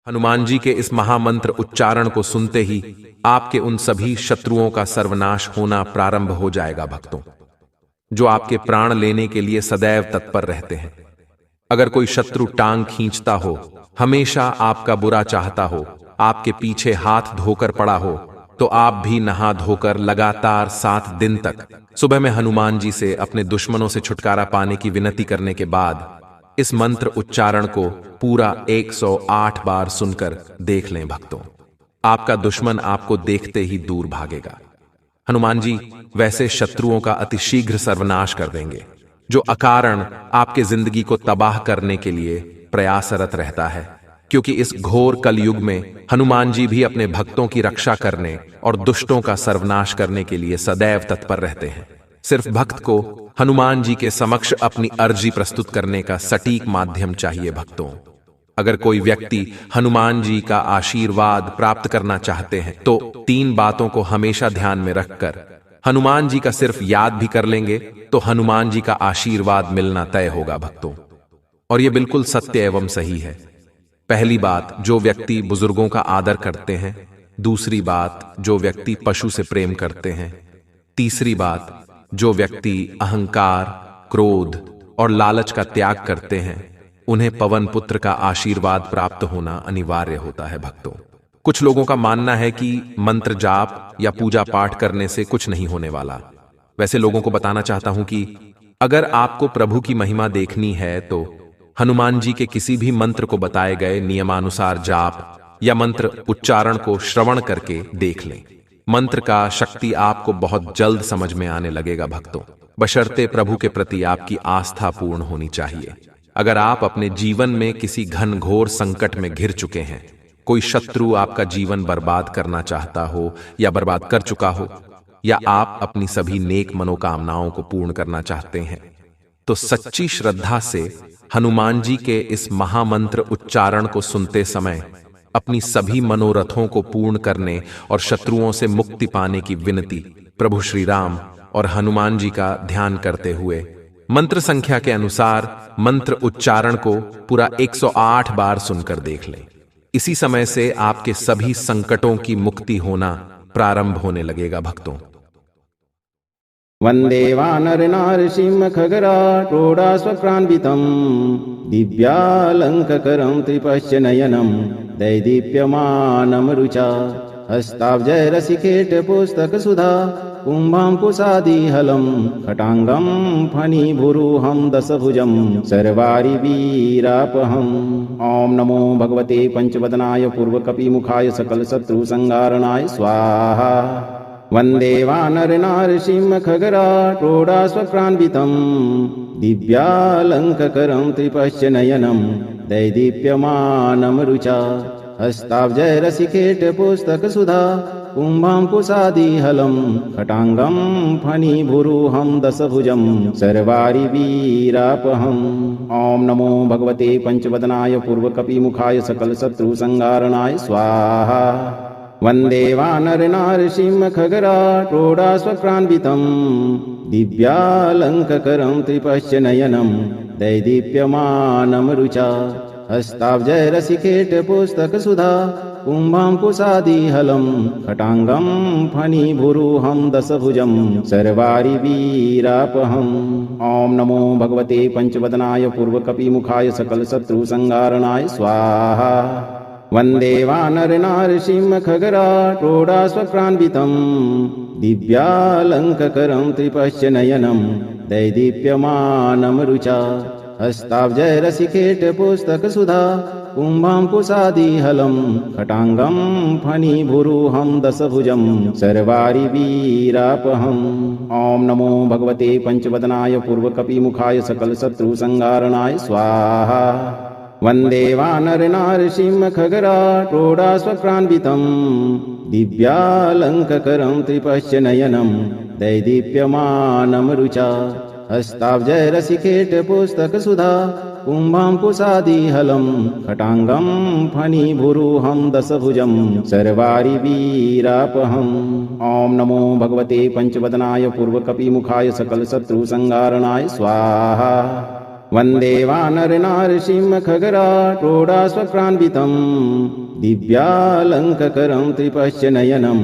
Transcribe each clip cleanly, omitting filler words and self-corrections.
हनुमान जी के इस महामंत्र उच्चारण को सुनते ही आपके उन सभी शत्रुओं का सर्वनाश होना प्रारंभ हो जाएगा भक्तों, जो आपके प्राण लेने के लिए सदैव तत्पर रहते हैं। अगर कोई शत्रु टांग खींचता हो, हमेशा आपका बुरा चाहता हो, आपके पीछे हाथ धोकर पड़ा हो, तो आप भी नहा धोकर लगातार 7 दिन तक सुबह में हनुमान जी से अपने दुश्मनों से छुटकारा पाने की विनती करने के बाद इस मंत्र उच्चारण को पूरा 108 बार सुनकर देख लें भक्तों। आपका दुश्मन आपको देखते ही दूर भागेगा। हनुमान जी वैसे शत्रुओं का अतिशीघ्र सर्वनाश कर देंगे जो अकारण आपके जिंदगी को तबाह करने के लिए प्रयासरत रहता है, क्योंकि इस घोर कलयुग में हनुमान जी भी अपने भक्तों की रक्षा करने और दुष्टों का सर्वनाश करने के लिए सदैव तत्पर रहते हैं। सिर्फ भक्त को हनुमान जी के समक्ष अपनी अर्जी प्रस्तुत करने का सटीक माध्यम चाहिए भक्तों। अगर कोई व्यक्ति हनुमान जी का आशीर्वाद प्राप्त करना चाहते हैं तो 3 बातों को हमेशा ध्यान में रखकर हनुमान जी का सिर्फ याद भी कर लेंगे तो हनुमान जी का आशीर्वाद मिलना तय होगा भक्तों। और यह बिल्कुल सत्य एवं सही है। पहली बात, जो व्यक्ति बुजुर्गों का आदर करते हैं। दूसरी बात, जो व्यक्ति पशु से प्रेम करते हैं। तीसरी बात, जो व्यक्ति अहंकार, क्रोध और लालच का त्याग करते हैं, उन्हें पवन पुत्र का आशीर्वाद प्राप्त होना अनिवार्य होता है भक्तों। कुछ लोगों का मानना है कि मंत्र जाप या पूजा पाठ करने से कुछ नहीं होने वाला। वैसे लोगों को बताना चाहता हूं कि अगर आपको प्रभु की महिमा देखनी है तो हनुमान जी के किसी भी मंत्र को बताए गए नियमानुसार जाप या मंत्र उच्चारण को श्रवण करके देख लें। मंत्र का शक्ति आपको बहुत जल्द समझ में आने लगेगा भक्तों, बशर्ते प्रभु के प्रति आपकी आस्था पूर्ण होनी चाहिए। अगर आप अपने जीवन में किसी घनघोर संकट में घिर चुके हैं, कोई शत्रु आपका जीवन बर्बाद करना चाहता हो या बर्बाद कर चुका हो, या आप अपनी सभी नेक मनोकामनाओं को पूर्ण करना चाहते हैं, तो सच्ची श्रद्धा से हनुमान जी के इस महामंत्र उच्चारण को सुनते समय अपनी सभी मनोरथों को पूर्ण करने और शत्रुओं से मुक्ति पाने की विनती प्रभु श्री राम और हनुमान जी का ध्यान करते हुए मंत्र संख्या के अनुसार मंत्र उच्चारण को पूरा 108 बार सुनकर देख लें। इसी समय से आपके सभी संकटों की मुक्ति होना प्रारंभ होने लगेगा भक्तों। वंदे वानर नारसिंह खगराटोडास्वक्रान्वितं दिव्यालंककरं त्रिपश्च नयनं दैदीप्यमानं रुचा हस्ताब्जैरसिकेट पुस्तकसुधा कुम्भाङ्कुशादिहलं खटाङ्गं फणिभुरुहं दशभुजं सर्वारिवीरापहम्। ॐ नमो भगवते पंचवदनाय पूर्वकपिमुखाय सकलशत्रुसंहारणाय स्वाहा। वंदे वानर नारसिंह खगराटोडास्वक्रान्वितं दिव्यालंककरं त्रिपश्च नयनं दैदीप्यमानं रुचा हस्ताब्जैरसिकेट पुस्तकसुधा कुम्भाङ्कुशादिहलं खटाङ्गं फणिभुरुहं दशभुजं सर्वारिवीरापहम्। ॐ नमो भगवते पंचवदनाय पूर्वकपिमुखाय सकलशत्रुसंहारणाय स्वाहा। वंदे वानर नारसिंह खगराटोडास्वक्रान्वितं दिव्यालंककरं त्रिपश्च नयनं दैदीप्यमानं रुचा हस्ताब्जैरसिकेट पुस्तकसुधा कुम्भाङ्कुशादिहलं खटाङ्गं फणिभुरुहं दशभुजं सर्वारिवीरापहम्। ॐ नमो भगवते पंचवदनाय पूर्वकपिमुखाय सकलशत्रुसंहारणाय स्वाहा। वंदे वानर नारसिंह खगराटोडास्वक्रान्वितं दिव्यालंककरं त्रिपश्च नयनं दैदीप्यमानं रुचा हस्ताब्जैरसिकेट पुस्तकसुधा कुम्भाङ्कुशादिहलं खटाङ्गं फणिभुरुहं दशभुजं सर्वारिवीरापहम्। ॐ नमो भगवते पंचवदनाय पूर्वकपिमुखाय सकलशत्रुसंहारणाय स्वाहा। वंदे वानर नारसिंह खगराटोडास्वक्रान्वितं दिव्यालंककरं त्रिपश्च नयनं दैदीप्यमानं रुचा हस्ताब्जैरसिकेट पुस्तकसुधा कुम्भाङ्कुशादिहलं खटाङ्गं फणिभुरुहं दशभुजं सर्वारिवीरापहम्। ॐ नमो भगवते पंचवदनाय पूर्वकपिमुखाय सकलशत्रुसंहारणाय स्वाहा। वन्दे वानरनारसिंहखगराटोडाश्वक्रान्वितं दिव्यालङ्ककरं त्रिपश्य नयनं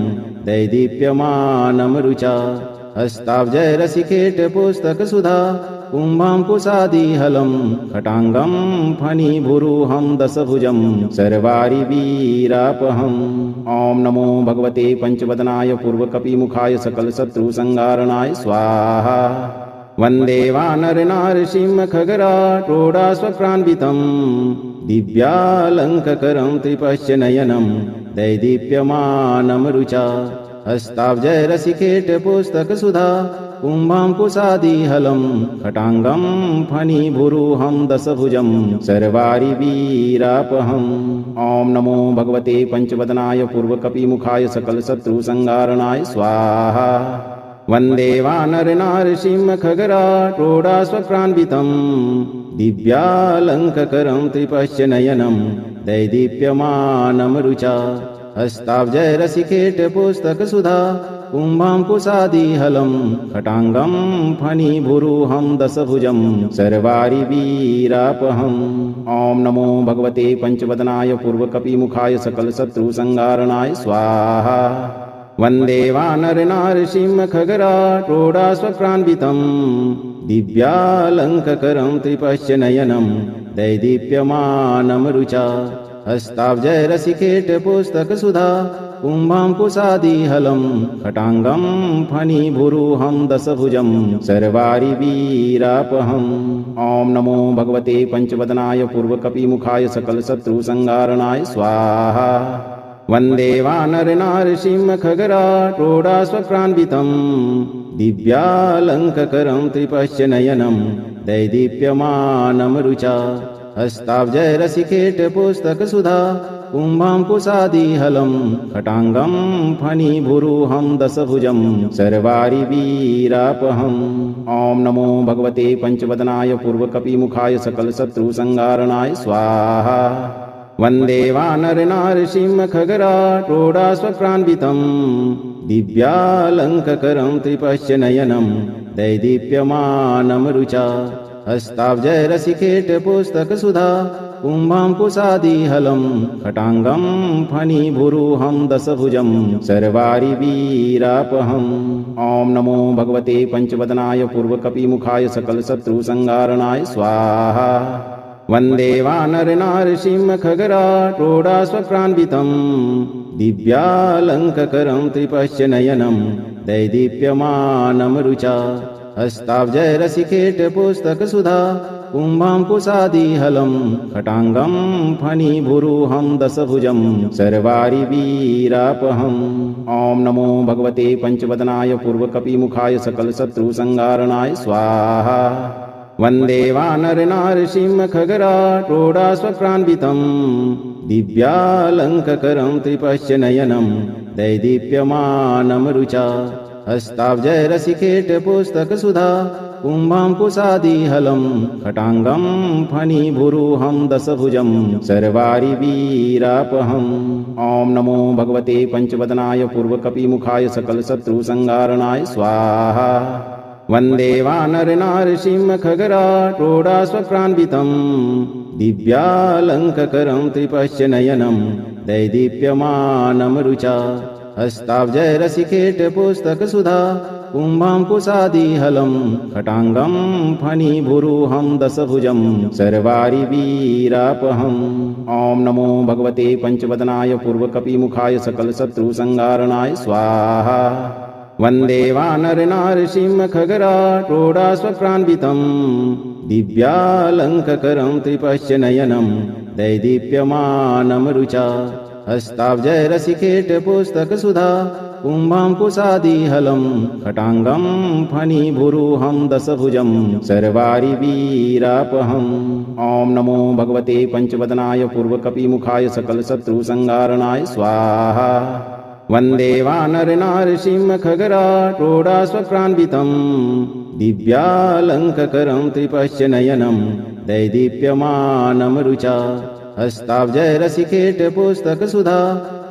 दैदीप्यमानं रुचा हस्ताब्जैरसिकेटपुस्तकसुधा कुम्भाङ्कुशादिहलं खटाङ्गं फणिभुरुहं दशभुजं सर्वारिवीरापहम्। ॐ नमो भगवते पंचवदनाय पूर्वकपिमुखाय सकलशत्रुसंहारणाय स्वाहा। वन्दे वानरनारसिंहखगराटोडाश्वक्रान्वितं दिव्यालङ्ककरं त्रिपश्य नयनं दैदीप्यमानं रुचा हस्ताब्जैरसिकेटपुस्तकसुधा कुम्भाङ्कुशादिहलं खटाङ्गं फणिभुरुहं दशभुजं सर्वारिवीरापहम्। ॐ नमो भगवते पंचवदनाय पूर्वकपिमुखाय सकलशत्रुसंहारणाय स्वाहा। वन्दे वानरनारसिंहखगराटोडाश्वक्रान्वितं दिव्यालङ्ककरं त्रिपश्य नयनं दैदीप्यमानं रुचा हस्ताब्जैरसिकेटपुस्तकसुधा कुम्भाङ्कुशादिहलं खटाङ्गं फणिभुरुहं दशभुजं सर्वारिवीरापहम्। ॐ नमो भगवते पंचवदनाय पूर्वकपिमुखाय सकलशत्रुसंहारणाय स्वाहा। वन्दे वानरनारसिंहखगराटोडाश्वक्रान्वितं दिव्यालङ्ककरं त्रिपश्य नयनं दैदीप्यमानं रुचा हस्ताब्जैरसिकेटपुस्तकसुधा कुम्भाङ्कुशादिहलं खटाङ्गं फणिभुरुहं दशभुजं सर्वारिवीरापहम्। ॐ नमो भगवते पंचवदनाय पूर्वकपिमुखाय सकलशत्रुसंहारणाय स्वाहा। वन्दे वानरनारसिंहखगराटोडाश्वक्रान्वितं दिव्यालङ्ककरं त्रिपश्य नयनं दैदीप्यमानं रुचा हस्ताब्जैरसिकेटपुस्तकसुधा कुम्भाङ्कुशादिहलं खटाङ्गं फणिभुरुहं दशभुजं सर्वारिवीरापहम्। ॐ नमो भगवते पंचवदनाय पूर्वकपिमुखाय सकलशत्रुसंहारणाय स्वाहा। वन्दे वानरनारसिंहखगराटोडाश्वक्रान्वितं दिव्यालङ्ककरं त्रिपश्य नयनं दैदीप्यमानं रुचा हस्ताब्जैरसिकेटपुस्तकसुधा कुम्भाङ्कुशादिहलं खटाङ्गं फणिभुरुहं दशभुजं सर्वारिवीरापहम्। ॐ नमो भगवते पंचवदनाय पूर्वकपिमुखाय सकलशत्रुसंहारणाय स्वाहा। वन्दे वानरनारसिंहखगराटोडाश्वक्रान्वितं दिव्यालङ्ककरं त्रिपश्य नयनं दैदीप्यमानं रुचा हस्ताब्जैरसिकेटपुस्तकसुधा कुम्भाङ्कुशादिहलं खटाङ्गं फणिभुरुहं दशभुजं सर्वारिवीरापहम्। ॐ नमो भगवते पंचवदनाय पूर्वकपिमुखाय सकलशत्रुसंहारणाय स्वाहा। वन्दे वानरनारसिंहखगराटोडाश्वक्रान्वितं दिव्यालङ्ककरं त्रिपश्य नयनं दैदीप्यमानं रुचा हस्ताब्जैरसिकेटपुस्तकसुधा कुम्भाङ्कुशादिहलं खटाङ्गं फणिभुरुहं दशभुजं सर्वारिवीरापहम्। ॐ नमो भगवते पंचवदनाय पूर्वकपिमुखाय सकलशत्रुसंहारणाय स्वाहा। वन्दे वानरनारसिंहखगराटोडाश्वक्रान्वितं दिव्यालङ्ककरं त्रिपश्य नयनं दैदीप्यमानं रुचा हस्ताब्जैरसिकेटपुस्तकसुधा कुम्भाङ्कुशादिहलं खटाङ्गं फणिभुरुहं दशभुजं सर्वारिवीरापहम्। ॐ नमो भगवते पंचवदनाय पूर्वकपिमुखाय सकलशत्रुसंहारणाय स्वाहा। वन्दे वानरनारसिंहखगराटोडाश्वक्रान्वितं दिव्यालङ्ककरं त्रिपश्य नयनं दैदीप्यमानं रुचा हस्ताब्जैरसिकेटपुस्तकसुधा कुम्भाङ्कुशादिहलं खटाङ्गं फणिभुरुहं दशभुजं सर्वारिवीरापहम्। ॐ नमो भगवते पंचवदनाय पूर्वकपिमुखाय सकलशत्रुसंहारणाय स्वाहा। वन्दे वानरनारसिंहखगराटोडाश्वक्रान्वितं दिव्यालङ्ककरं त्रिपश्य नयनं दैदीप्यमानं रुचा हस्ताब्जैरसिकेट पुस्तकसुधा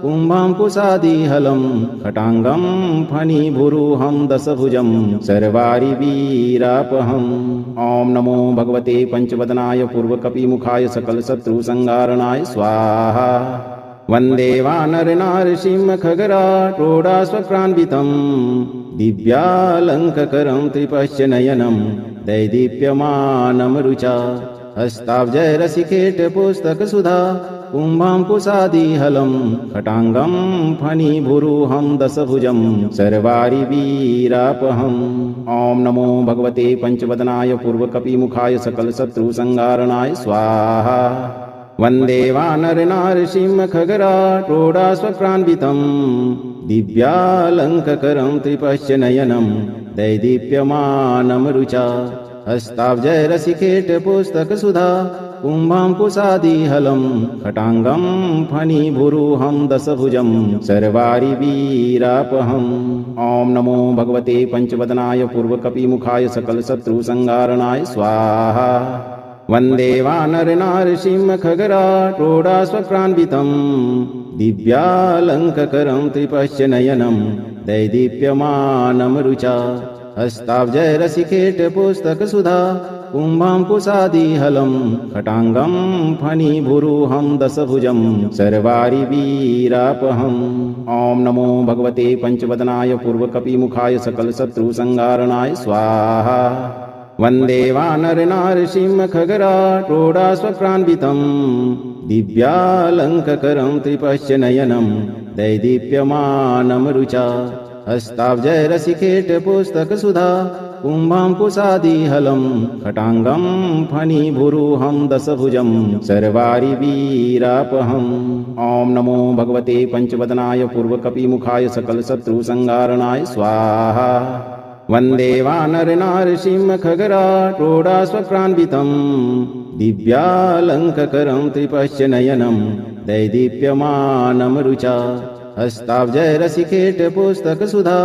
कुम्भाङ्कुशादिहलं खटाङ्गं फणिभुरुहं दशभुजं सर्वारिवीरापहम्। ॐ नमो भगवते पंचवदनाय पूर्वकपिमुखाय सकलशत्रुसंहारणाय स्वाहा। वन्दे वानरनारसिंहखगराटोडाश्वक्रान्वितं दिव्यालङ्ककरं त्रिपश्च नयनं दैदीप्यमानं रुचा। हस्ताब्जैरसिकेट पुस्तकसुधा कुम्भाङ्कुशादिहलं खटाङ्गं फणिभुरुहं दशभुजं सर्वारिवीरापहम्। ॐ नमो भगवते पंचवदनाय पूर्वकपिमुखाय सकलशत्रुसंहारणाय स्वाहा। वन्दे वानरनारसिंहखगराटोडाश्वक्रान्वितं दिव्यालङ्ककरं त्रिपश्च नयनं दैदीप्यमानं रुचा। हस्ताब्जैरसिकेट पुस्तकसुधा कुम्भाङ्कुशादिहलं खटाङ्गं फणिभुरुहं दशभुजं सर्वारिवीरापहम्। ॐ नमो भगवते पंचवदनाय पूर्वकपिमुखाय सकलशत्रुसंहारणाय स्वाहा। वन्दे वानरनारसिंहखगराटोडाश्वक्रान्वितं दिव्यालङ्ककरं त्रिपश्च नयनं दैदीप्यमानं रुचा। हस्ताब्जैरसिकेट पुस्तकसुधा कुम्भाङ्कुशादिहलं खटाङ्गं फणिभुरुहं दशभुजं सर्वारिवीरापहम्। ॐ नमो भगवते पंचवदनाय पूर्वकपिमुखाय सकलशत्रुसंहारणाय स्वाहा। वन्दे वानरनारसिंहखगराटोडाश्वक्रान्वितं दिव्यालङ्ककरं त्रिपश्च नयनं दैदीप्यमानं रुचा। हस्ताब्जैरसिकेट पुस्तकसुधा कुम्भाङ्कुशादिहलं खटाङ्गं फणिभुरुहं दशभुजं सर्वारिवीरापहम्। ॐ नमो भगवते पंचवदनाय पूर्वकपिमुखाय सकलशत्रुसंहारणाय स्वाहा। वन्दे वानरनारसिंहखगराटोडाश्वक्रान्वितं दिव्यालङ्ककरं त्रिपश्च नयनं दैदीप्यमानं रुचा। हस्ताब्जैरसिकेट पुस्तकसुधा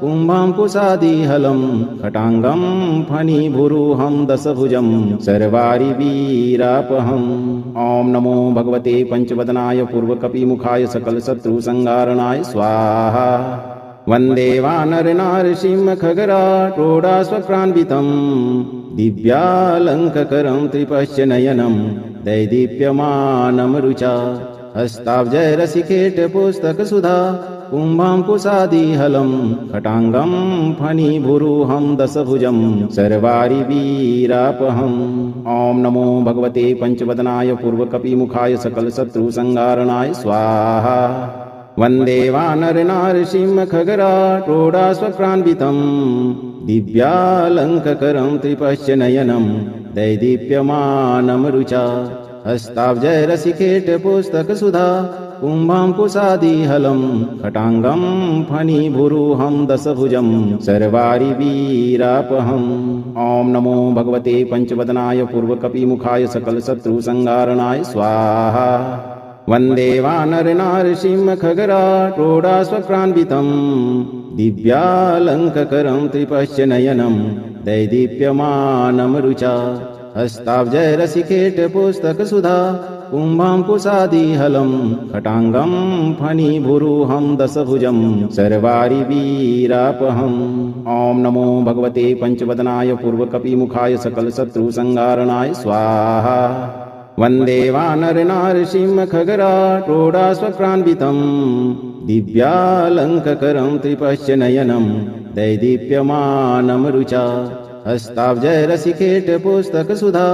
कुम्भाङ्कुशादिहलं खटाङ्गं फणिभुरुहं दशभुजं सर्वारिवीरापहम्। ॐ नमो भगवते पंचवदनाय पूर्वकपिमुखाय सकलशत्रुसंहारणाय स्वाहा। वन्दे वानरनारसिंहखगराटोडाश्वक्रान्वितं दिव्यालङ्ककरं त्रिपश्च नयनं दैदीप्यमानं रुचा। हस्ताब्जैरसिकेट पुस्तकसुधा कुम्भाङ्कुशादिहलं खटाङ्गं फणिभुरुहं दशभुजं सर्वारिवीरापहम्। ॐ नमो भगवते पंचवदनाय पूर्वकपिमुखाय सकलशत्रुसंहारणाय स्वाहा। वन्दे वानरनारसिंहखगराटोडाश्वक्रान्वितं दिव्यालङ्ककरं त्रिपश्च नयनं दैदीप्यमानं रुचा। हस्ताब्जैरसिकेट पुस्तकसुधा कुम्भाङ्कुशादिहलं खटाङ्गं फणिभुरुहं दशभुजं सर्वारिवीरापहम्। ॐ नमो भगवते पंचवदनाय पूर्वकपिमुखाय सकलशत्रुसंहारणाय स्वाहा। वन्दे वानरनारसिंहखगराटोडाश्वक्रान्वितं दिव्यालङ्ककरं त्रिपश्च नयनं दैदीप्यमानं रुचा। हस्ताब्जैरसिकेट पुस्तकसुधा कुम्भाङ्कुशादिहलं खटाङ्गं फणिभुरुहं दशभुजं सर्वारिवीरापहम्। ॐ नमो भगवते पंचवदनाय पूर्वकपिमुखाय सकलशत्रुसंहारणाय स्वाहा। वन्दे वानरनारसिंहखगराटोडाश्वक्रान्वितं दिव्यालङ्ककरं त्रिपश्च नयनं दैदीप्यमानं रुचा। हस्ताब्जैरसिकेट पुस्तकसुधा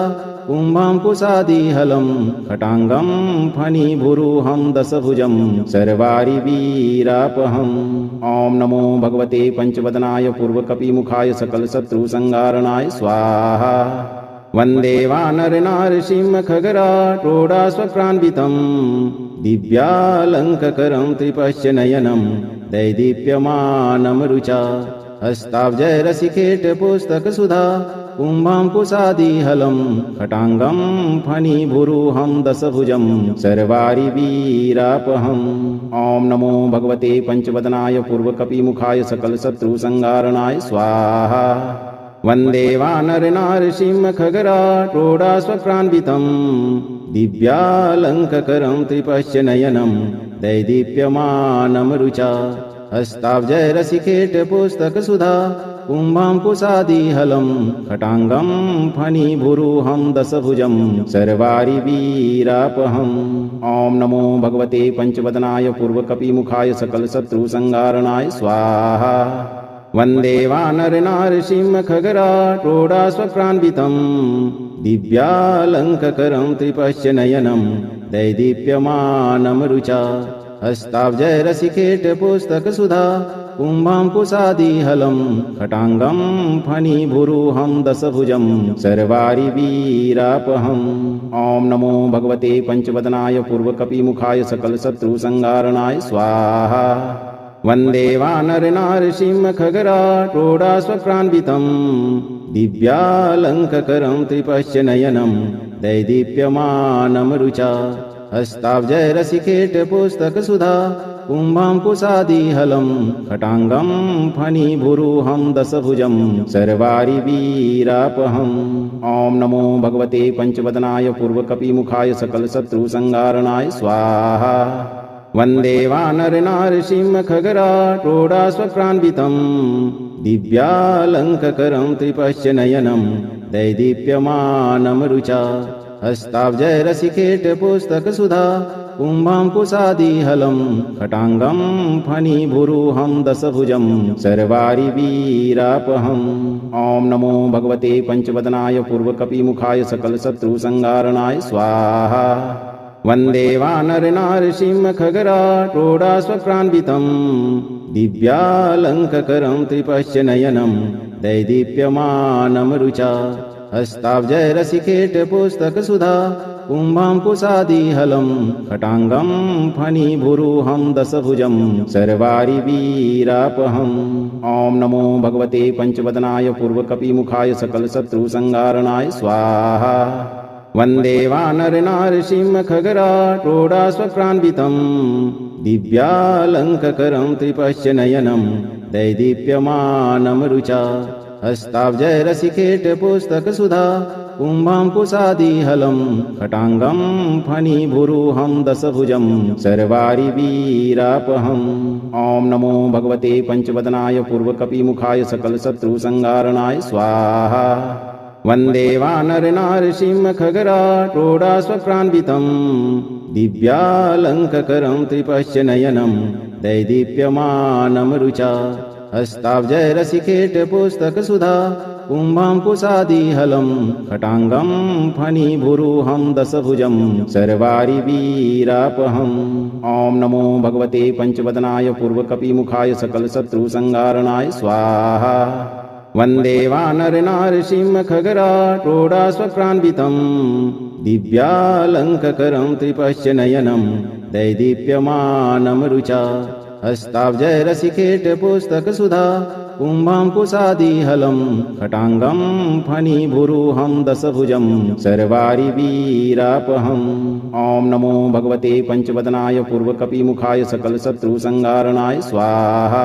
कुम्भाङ्कुशादिहलं खटाङ्गं फणिभुरुहं दशभुजं सर्वारिवीरापहम्। ॐ नमो भगवते पंचवदनाय पूर्वकपिमुखाय सकलशत्रुसंहारणाय स्वाहा। वन्दे वानरनारसिंहखगराटोडाश्वक्रान्वितं दिव्यालङ्ककरं त्रिपश्च नयनं दैदीप्यमानं रुचा। हस्ताब्जैरसिकेट पुस्तकसुधा कुम्भाङ्कुशादिहलं खटाङ्गं फणिभुरुहं दशभुजं सर्वारिवीरापहम्। ॐ नमो भगवते पंचवदनाय पूर्वकपिमुखाय सकलशत्रुसंहारणाय स्वाहा। वन्दे वानरनारसिंहखगराटोडास्वक्रान्वितं दिव्यालङ्ककरं त्रिपश्यनयनं दैदीप्यमानं रुचा हस्ताब्जैरसिकेटपुस्तकसुधा कुम्भाङ्कुशादिहलं खटाङ्गं फणिभुरुहं दशभुजं सर्वारिवीरापहम् ॐ नमो भगवते पंचवदनाय पूर्वकपिमुखाय सकलशत्रुसंहारणाय स्वाहा वन्दे वानरनारसिंहखगराटोडास्वक्रान्वितं दिव्यालङ्ककरं त्रिपश्यनयनं दैदीप्यमानं रुचा हस्ताब्जैरसिकेटपुस्तकसुधा कुम्भाङ्कुशादिहलं खटाङ्गं फणिभुरुहं दशभुजं सर्वारिवीरापहम् ॐ नमो भगवते पंचवदनाय पूर्वकपिमुखाय सकलशत्रुसंहारणाय स्वाहा वन्दे वानरनारसिंहखगराटोडास्वक्रान्वितं दिव्यालङ्ककरं त्रिपश्यनयनं दैदीप्यमानं रुचा हस्ताब्जैरसिकेटपुस्तकसुधा कुम्भाङ्कुशादिहलं खटाङ्गं फणिभुरुहं दशभुजं सर्वारिवीरापहम् ॐ नमो भगवते पंचवदनाय पूर्वकपिमुखाय सकलशत्रुसंहारणाय स्वाहा वन्दे वानरनारसिंहखगराटोडास्वक्रान्वितं दिव्यालङ्ककरं त्रिपश्यनयनं दैदीप्यमानं रुचा हस्ताब्जैरसिकेटपुस्तकसुधा कुम्भाङ्कुशादिहलं खटाङ्गं फणिभुरुहं दशभुजं सर्वारिवीरापहम् ॐ नमो भगवते पंचवदनाय पूर्वकपिमुखाय सकलशत्रुसंहारणाय स्वाहा वन्दे वानरनारसिंहखगराटोडास्वक्रान्वितं दिव्यालङ्ककरं त्रिपश्यनयनं दैदीप्यमानं रुचा हस्ताब्जैरसिकेटपुस्तकसुधा कुम्भाङ्कुशादिहलं खटाङ्गं फणिभुरुहं दशभुजं सर्वारिवीरापहम् ॐ नमो भगवते पंचवदनाय पूर्वकपिमुखाय सकलशत्रुसंहारणाय स्वाहा वन्दे वानरनारसिंहखगराटोडास्वक्रान्वितं दिव्यालङ्ककरं त्रिपश्यनयनं दैदीप्यमानं रुचा हस्ताब्जैरसिकेटपुस्तकसुधा कुम्भाङ्कुशादिहलं खटाङ्गं फणिभुरुहं दशभुजं सर्वारिवीरापहम् ॐ नमो भगवते पंचवदनाय पूर्वकपिमुखाय सकलशत्रुसंहारणाय स्वाहा वन्दे वानरनारसिंहखगराटोडास्वक्रान्वितं दिव्यालङ्ककरं त्रिपश्यनयनं दैदीप्यमानं रुचा हस्ताब्जैरसिकेटपुस्तकसुधा कुम्भाङ्कुशादिहलं खटाङ्गं फणिभुरुहं दशभुजं सर्वारिवीरापहम् ॐ नमो भगवते पंचवदनाय पूर्वकपिमुखाय सकलशत्रुसंहारणाय स्वाहा वन्दे वानरनारसिंहखगराटोडास्वक्रान्वितं दिव्यालङ्ककरं त्रिपश्यनयनं दैदीप्यमानं रुचा हस्ताब्जैरसिकेटपुस्तकसुधा कुम्भाङ्कुशादिहलं खटाङ्गं फणिभुरुहं दशभुजं सर्वारिवीरापहम् ॐ नमो भगवते पंचवदनाय पूर्वकपिमुखाय सकलशत्रुसंहारणाय स्वाहा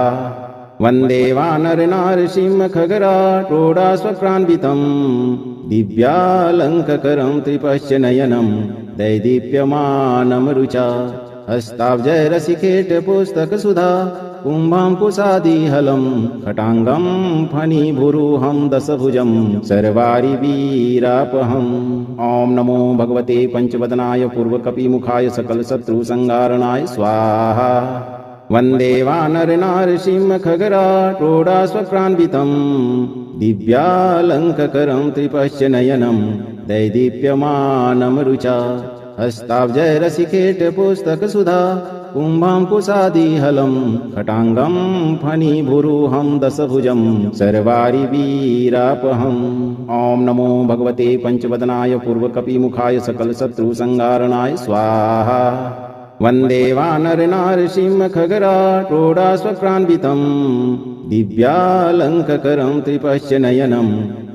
वन्दे वानरनारसिंहखगराटोडास्वक्रान्वितं दिव्यालङ्ककरं त्रिपश्यनयनं दैदीप्यमानं रुचा हस्ताब्जैरसिकेटपुस्तकसुधा कुम्भाङ्कुशादिहलं खटाङ्गं फणिभुरुहं दशभुजं सर्वारिवीरापहम् ॐ नमो भगवते पंचवदनाय पूर्वकपिमुखाय सकलशत्रुसंहारणाय स्वाहा वन्दे वानरनारसिंहखगराटोडास्वक्रान्वितं दिव्यालङ्ककरं त्रिपश्यनयनं दैदीप्यमानं रुचा हस्ताब्जैरसिकेटपुस्तकसुधा कुम्भाङ्कुशादिहलं खटाङ्गं फणिभुरुहं दशभुजं सर्वारिवीरापहम् ॐ नमो भगवते पंचवदनाय पूर्वकपिमुखाय सकलशत्रुसंहारणाय स्वाहा वन्दे वानरनारसिंहखगराटोडास्वक्रान्वितं दिव्यालङ्ककरं त्रिपश्यनयनं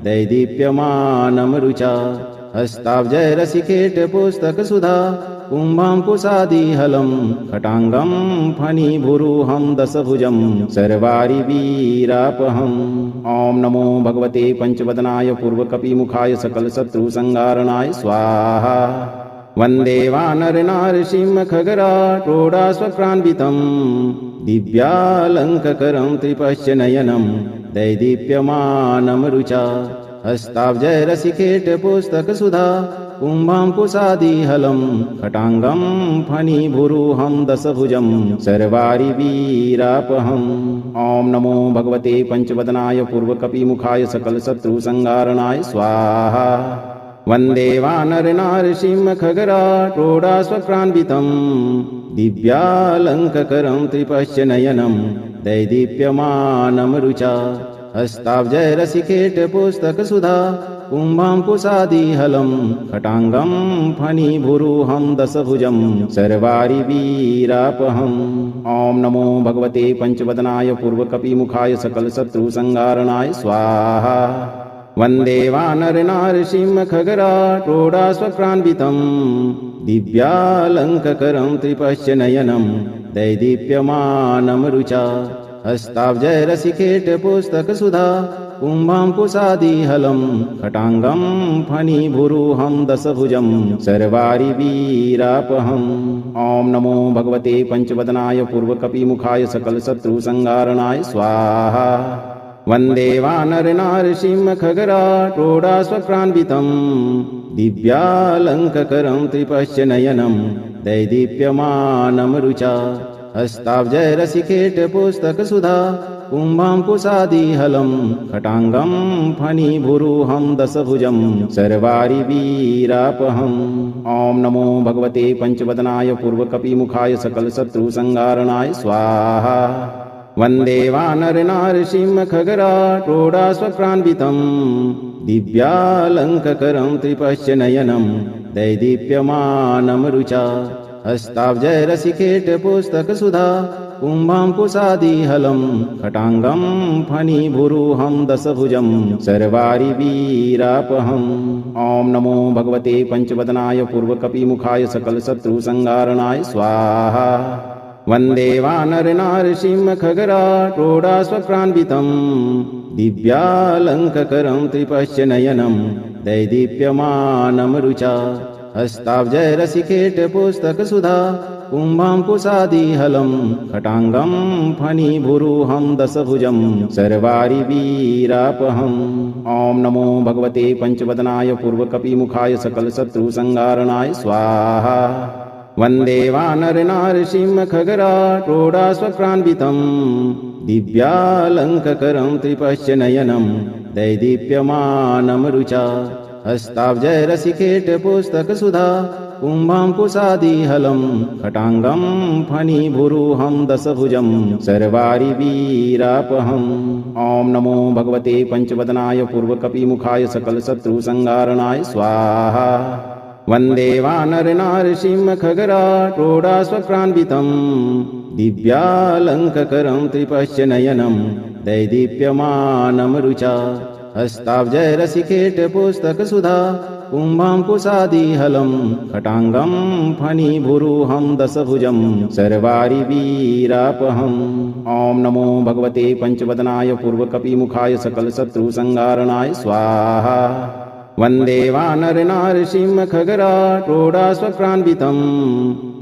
दैदीप्यमानं रुचा हस्ताब्जय रसिकेट पुस्तक सुधा कुम्भाङ्कुशादिहलं खटाङ्गं फणिभुरुहं दशभुजं सर्वारि वीरापहम् ॐ नमो भगवते पंचवदनाय पूर्वकपिमुखाय सकलशत्रुसंहारणाय स्वाहा वन्दे वानरनारसिंहखगराटोडाश्वक्रान्वितं दिव्यालङ्ककरं त्रिपश्यनयनं दैदीप्यमानं रुचा हस्ताब्जय रसिकेट पुस्तक सुधा कुम्भाङ्कुशादिहलं खटाङ्गं फणिभुरुहं दशभुजं सर्वारि वीरापहम् ॐ नमो भगवते पंचवदनाय पूर्वकपिमुखाय सकलशत्रुसंहारणाय स्वाहा वन्दे वानरनारसिंहखगराटोडाश्वक्रान्वितं दिव्यालङ्ककरं त्रिपश्यनयनं दैदीप्यमानं रुचा हस्ताब्जय रसिकेट पुस्तक सुधा कुम्भाङ्कुशादिहलं खटाङ्गं फणिभुरुहं दशभुजं सर्वारि वीरापहम् ॐ नमो भगवते पंचवदनाय पूर्वकपिमुखाय सकलशत्रुसंहारणाय स्वाहा वन्दे वानरनारसिंहखगराटोडाश्वक्रान्वितं दिव्यालङ्ककरं त्रिपश्यनयनं दैदीप्यमानं रुचा हस्ताब्जय रसिकेट पुस्तक सुधा कुम्भाङ्कुशादिहलं खटाङ्गं फणिभुरुहं दशभुजं सर्वारि वीरापहम् ॐ नमो भगवते पंचवदनाय पूर्वकपिमुखाय सकलशत्रुसंहारणाय स्वाहा वन्दे वानरनारसिंहखगराटोडाश्वक्रान्वितं दिव्यालङ्ककरं त्रिपश्यनयनं दैदीप्यमानं रुचा हस्ताब्जय रसिकेट पुस्तक सुधा कुम्भाङ्कुशादिहलं खटाङ्गं फणिभुरुहं दशभुजं सर्वारि वीरापहम् ॐ नमो भगवते पंचवदनाय पूर्वकपिमुखाय सकलशत्रुसंहारणाय स्वाहा वन्दे वानरनारसिंहखगराटोडाश्वक्रान्वितं दिव्यालङ्ककरं त्रिपश्यनयनं दैदीप्यमानं रुचा हस्ताब्जय रसिकेट पुस्तक सुधा कुम्भाङ्कुशादिहलं खटाङ्गं फणिभुरुहं दशभुजं सर्वारि वीरापहम् ॐ नमो भगवते पंचवदनाय पूर्वकपिमुखाय सकलशत्रुसंहारणाय स्वाहा वन्दे वानरनारसिंहखगराटोडाश्वक्रान्वितं दिव्यालङ्ककरं त्रिपश्यनयनं दैदीप्यमानं रुचा हस्ताब्जय रसिकेट पुस्तक सुधा कुम्भाङ्कुशादिहलं खटाङ्गं फणिभुरुहं दशभुजं सर्वारि वीरापहम् ॐ नमो भगवते पंचवदनाय पूर्वकपिमुखाय सकलशत्रुसंहारणाय स्वाहा वन्दे वानरनारसिंहखगराटोडाश्वक्रान्वितं दिव्यालङ्ककरं त्रिपश्यनयनं दैदीप्यमानं रुचा हस्ताब्जय रसिकेट पुस्तक सुधा कुम्भाङ्कुशादिहलं खटाङ्गं फणिभुरुहं दशभुजं सर्वारि वीरापहम् ॐ नमो भगवते पंचवदनाय पूर्वकपिमुखाय सकलशत्रुसंहारणाय स्वाहा वन्दे वानरनारसिंहखगराटोडाश्वक्रान्वितं दिव्यालङ्ककरं त्रिपश्यनयनं दैदीप्यमानं रुचा हस्ताब्जय रसिकेट पुस्तक सुधा कुम्भाङ्कुशादिहलं खटाङ्गं फणिभुरुहं दशभुजं सर्वारि वीरापहम् ॐ नमो भगवते पंचवदनाय पूर्वकपिमुखाय सकलशत्रुसंहारणाय स्वाहा वन्दे वानरनारसिंहखगराटोडाश्वक्रान्वितं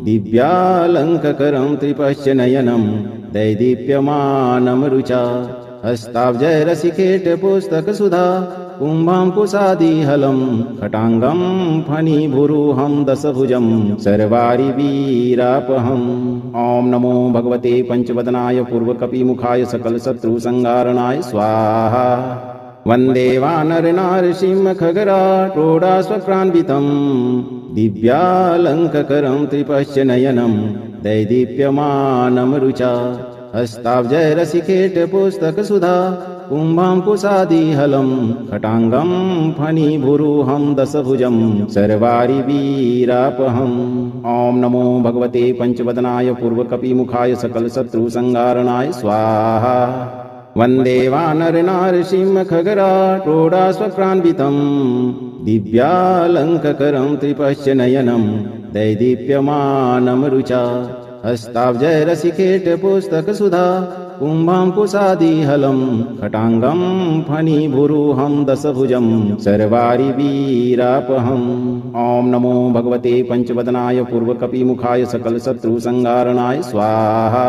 दिव्यालङ्ककरं त्रिपश्यनयनं दैदीप्यमानं रुचा हस्ताब्जय रसिकेट पुस्तक सुधा कुम्भाङ्कुशादिहलं खटाङ्गं फणिभुरुहं दशभुजं सर्वारि वीरापहम् ॐ नमो भगवते पंचवदनाय पूर्वकपिमुखाय सकलशत्रुसंहारणाय स्वाहा वन्दे वानरनारसिंहखगराटोडाश्वक्रान्वितं दिव्यालङ्ककरं त्रिपश्यनयनं दैदीप्यमानं रुचा हस्ताब्जय रसिकेट पुस्तक सुधा कुम्भाङ्कुशादिहलं खटाङ्गं फणिभुरुहं दशभुजं सर्वारि वीरापहम् ॐ नमो भगवते पंचवदनाय पूर्वकपिमुखाय सकलशत्रुसंहारणाय स्वाहा वन्दे वानरनारसिंहखगराटोडाश्वक्रान्वितं दिव्यालङ्ककरं त्रिपश्च नयनं दैदीप्यमानं रुचा हस्ताब्जैरसिकेटपुस्तकसुधा कुम्भाङ्कुशादिहलं खटाङ्गं फणिभुरुहं दशभुजं सर्वारिवीरापहम् ॐ नमो भगवते पञ्चवदनाय पूर्वकपिमुखाय सकलशत्रुसंहारणाय स्वाहा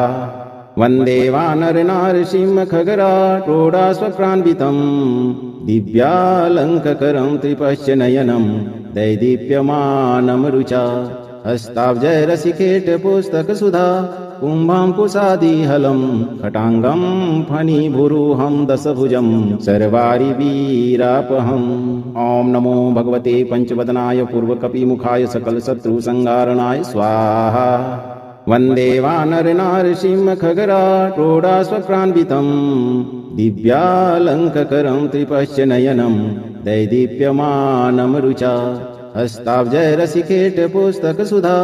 वन्दे वानरनारसिंहखगराटोडाश्वक्रान्वितं दिव्यालङ्ककरं त्रिपश्च नयनं दैदीप्यमानं रुचा हस्ताब्जैरसिकेटपुस्तकसुधा कुम्भाङ्कुशादिहलं खटाङ्गं फणिभुरुहं दशभुजं सर्वारिवीरापहम् ॐ नमो भगवते पञ्चवदनाय पूर्वकपिमुखाय सकलशत्रुसंहारणाय स्वाहा वन्दे वानरनारसिंहखगराटोडाश्वक्रान्वितं दिव्यालङ्ककरं त्रिपश्च नयनं दैदीप्यमानं रुचा हस्ताब्जैरसिकेटपुस्तकसुधा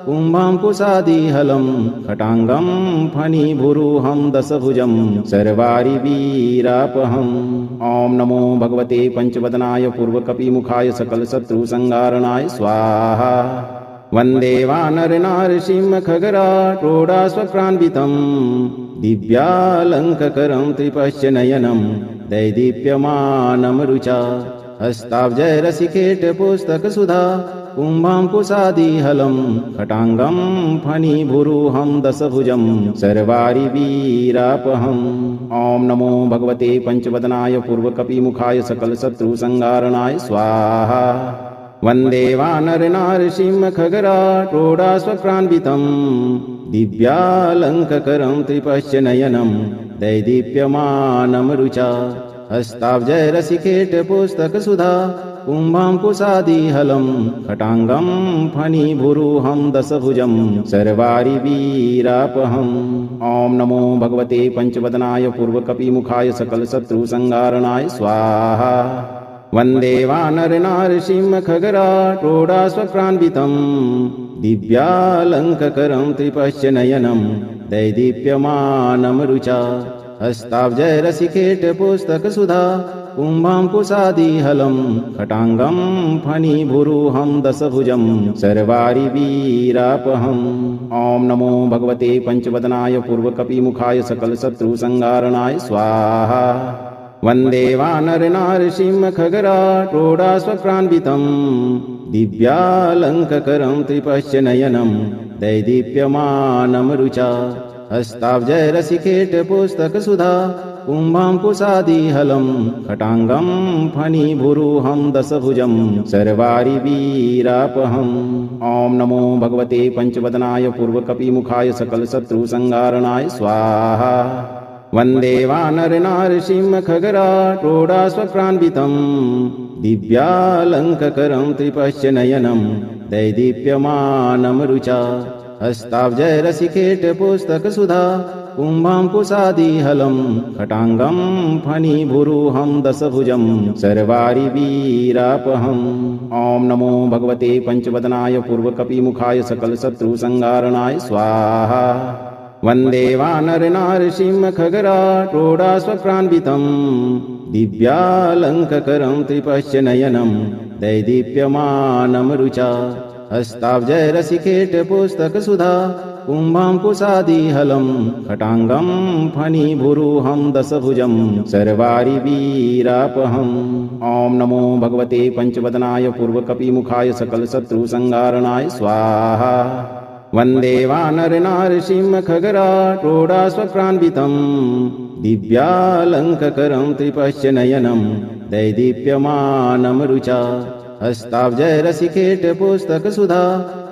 कुम्भाङ्कुशादिहलं खटाङ्गं फणिभुरुहं दशभुजं सर्वारिवीरापहम् ॐ नमो भगवते पञ्चवदनाय पूर्वकपिमुखाय सकलशत्रुसंहारणाय स्वाहा वन्दे वानरनारसिंहखगराटोडाश्वक्रान्वितं दिव्यालङ्ककरं त्रिपश्च नयनं दैदीप्यमानं रुचा हस्ताब्जैरसिकेटपुस्तकसुधा कुम्भाङ्कुशादिहलं खटाङ्गं फणिभुरुहं दशभुजं सर्वारिवीरापहम् ॐ नमो भगवते पञ्चवदनाय पूर्वकपिमुखाय सकलशत्रुसंहारणाय स्वाहा वन्दे वानरनारसिंहखगराटोडाश्वक्रान्वितं दिव्यालङ्ककरं त्रिपश्च नयनं दैदीप्यमानं रुचा हस्ताब्जैरसिकेटपुस्तकसुधा कुम्भाङ्कुशादिहलं खटाङ्गं फणिभुरुहं दशभुजं सर्वारिवीरापहम् ॐ नमो भगवते पञ्चवदनाय पूर्वकपिमुखाय सकलशत्रुसंहारणाय स्वाहा वन्दे वानरनारसिंहखगराटोडाश्वक्रान्वितं दिव्यालङ्ककरं त्रिपश्च नयनं दैदीप्यमानं रुचा हस्ताब्जैरसिकेटपुस्तकसुधा कुम्भाङ्कुशादिहलं खटाङ्गं फणिभुरुहं दशभुजं सर्वारिवीरापहम् ॐ नमो भगवते पञ्चवदनाय पूर्वकपिमुखाय सकलशत्रुसंहारणाय स्वाहा वन्दे वानरनारसिंहखगराटोडाश्वक्रान्वितं दिव्यालङ्ककरं त्रिपश्च नयनं दैदीप्यमानं रुचा हस्ताब्जैरसिकेटपुस्तकसुधा कुम्भाङ्कुशादिहलं खटाङ्गं फणिभुरुहं दशभुजं सर्वारिवीरापहम् ॐ नमो भगवते पञ्चवदनाय पूर्वकपिमुखाय सकलशत्रुसंहारणाय स्वाहा वन्दे वानरनारसिंहखगराटोडाश्वक्रान्वितं दिव्यालङ्ककरं त्रिपश्च नयनं दैदीप्यमानं रुचा हस्ताब्जैरसिकेटपुस्तकसुधा कुम्भाङ्कुशादिहलं खटाङ्गं फणिभुरुहं दशभुजं सर्वारिवीरापहम् ॐ नमो भगवते पञ्चवदनाय पूर्वकपिमुखाय सकलशत्रुसंहारणाय स्वाहा वन्दे वानरनारसिंहखगराटोडाश्वक्रान्वितं दिव्यालङ्ककरं त्रिपश्च नयनं दैदीप्यमानं रुचा हस्ताब्जैरसिकेटपुस्तकसुधा कुम्भाङ्कुशादिहलं खटाङ्गं फणिभुरुहं दशभुजं सर्वारिवीरापहम् ॐ नमो भगवते पञ्चवदनाय पूर्वकपिमुखाय सकलशत्रुसंहारणाय स्वाहा वन्दे वानरनारसिंहखगराटोडाश्वक्रान्वितं दिव्यालङ्ककरं त्रिपश्च नयनं दैदीप्यमानं रुचा हस्ताब्जैरसिकेटपुस्तकसुधा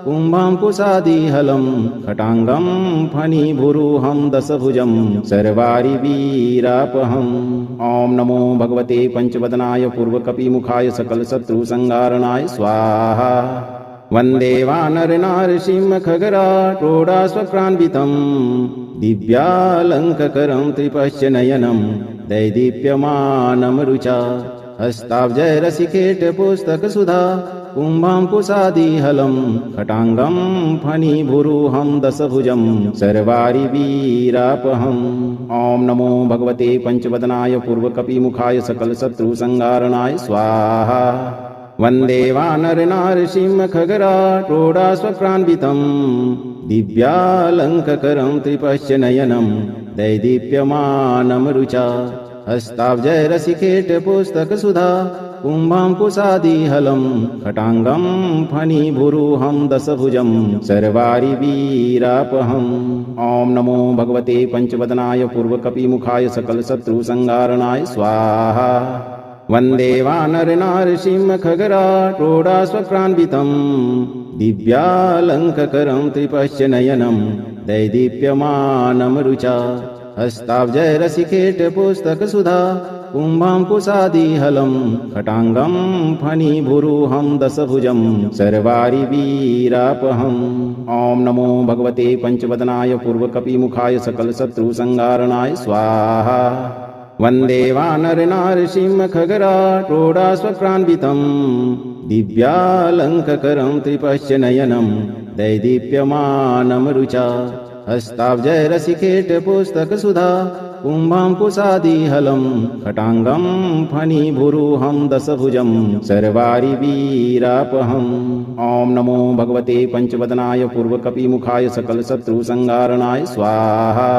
कुम्भाङ्कुशादिहलं खटाङ्गं फणिभुरुहं दशभुजं सर्वारिवीरापहम् ॐ नमो भगवते पञ्चवदनाय पूर्वकपिमुखाय सकलशत्रुसंहारणाय स्वाहा वन्दे वानरनारसिंहखगराटोडाश्वक्रान्वितं दिव्यालङ्ककरं त्रिपश्च नयनं दैदीप्यमानं रुचा हस्ताब्जैरसिकेटपुस्तकसुधा कुम्भाङ्कुशादिहलं खटाङ्गं फणिभुरुहं दशभुजं सर्वारिवीरापहम्। ॐ नमो भगवते पञ्चवदनाय पूर्वकपिमुखाय सकलशत्रुसंहारणाय स्वाहा। वन्दे वानरनारसिंहखगराटोडाश्वक्रान्वितं दिव्यालङ्ककरं त्रिपश्यनयनं दैदीप्यमानं रुचा। हस्ताब्जैरसिकेटपुस्तकसुधा कुम्भाङ्कुशादिहलं खटाङ्गं फणिभुरुहं दशभुजं सर्वारिवीरापहम्। ॐ नमो भगवते पञ्चवदनाय पूर्वकपिमुखाय सकलशत्रुसंहारणाय स्वाहा। वन्दे वानरनारसिंहखगराटोडाश्वक्रान्वितं दिव्यालङ्ककरं त्रिपश्यनयनं दैदीप्यमानं रुचा। हस्ताब्जैरसिकेटपुस्तकसुधा कुम्भाङ्कुशादिहलं खटाङ्गं फणिभुरुहं दशभुजं सर्वारिवीरापहम्। ॐ नमो भगवते पञ्चवदनाय पूर्वकपिमुखाय सकलशत्रुसंहारणाय स्वाहा। वन्दे वानरनारसिंहखगराटोडाश्वक्रान्वितं दिव्यालङ्ककरं त्रिपश्यनयनं दैदीप्यमानं रुचा। हस्ताब्जैरसिकेटपुस्तकसुधा कुम्भाङ्कुशादिहलं खटाङ्गं फणिभुरुहं दशभुजं सर्वारिवीरापहम्। ॐ नमो भगवते पञ्चवदनाय पूर्वकपिमुखाय सकलशत्रुसंहारणाय स्वाहा।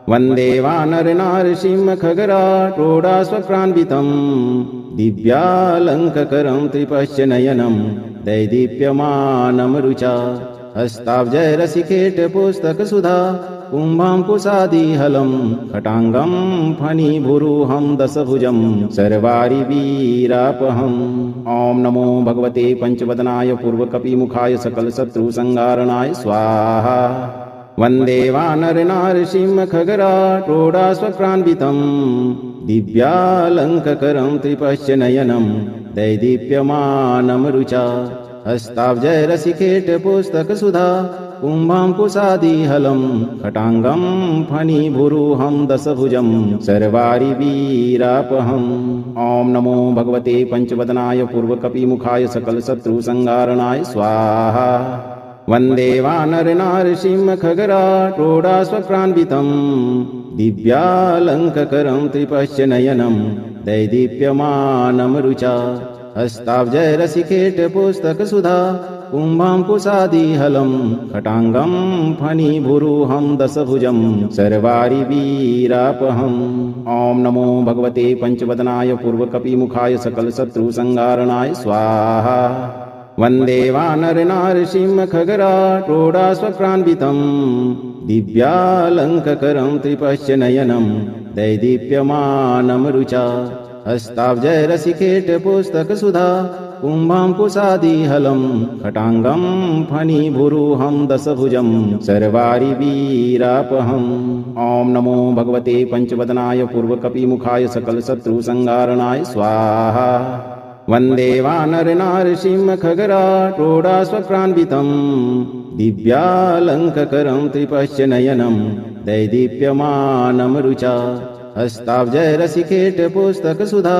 वन्दे वानरनारसिंहखगराटोडाश्वक्रान्वितं दिव्यालङ्ककरं त्रिपश्यनयनं दैदीप्यमानं रुचा। हस्ताब्जैरसिकेटपुस्तकसुधा कुम्भाङ्कुशादिहलं खटाङ्गं फणिभुरुहं दशभुजं सर्वारिवीरापहम्। ॐ नमो भगवते पञ्चवदनाय पूर्वकपिमुखाय सकलशत्रुसंहारणाय स्वाहा। वन्दे वानरनारसिंहखगराटोडाश्वक्रान्वितं दिव्यालङ्ककरं त्रिपश्यनयनं दैदीप्यमानं रुचा। हस्ताब्जैरसिकेटपुस्तकसुधा कुम्भाङ्कुशादिहलं खटाङ्गं फणिभुरुहं दशभुजं सर्वारिवीरापहम्। ॐ नमो भगवते पञ्चवदनाय पूर्वकपिमुखाय सकलशत्रुसंहारणाय स्वाहा। वन्दे वानरनारसिंहखगराटोडाश्वक्रान्वितं दिव्यालङ्ककरं त्रिपश्यनयनं दैदीप्यमानं रुचा। हस्ताब्जैरसिकेटपुस्तकसुधा कुम्भाङ्कुशादिहलं खटाङ्गं फणिभुरुहं दशभुजं सर्वारिवीरापहम्। ॐ नमो भगवते पञ्चवदनाय पूर्वकपिमुखाय सकलशत्रुसंहारणाय स्वाहा। वन्दे वानरनारसिंहखगराटोडाश्वक्रान्वितं दिव्यालङ्ककरं त्रिपश्यनयनं दैदीप्यमानं रुचा। हस्ताब्जैरसिकेटपुस्तकसुधा कुम्भाङ्कुशादिहलं खटाङ्गं फणिभुरुहं दशभुजं सर्वारिवीरापहम्। ॐ नमो भगवते पञ्चवदनाय पूर्वकपिमुखाय सकलशत्रुसंहारणाय स्वाहा। वन्दे वानरनारसिंहखगराटोडाश्वक्रान्वितं दिव्यालङ्ककरं त्रिपश्यनयनं दैदीप्यमानं रुचा। हस्ताब्जैरसिकेटपुस्तकसुधा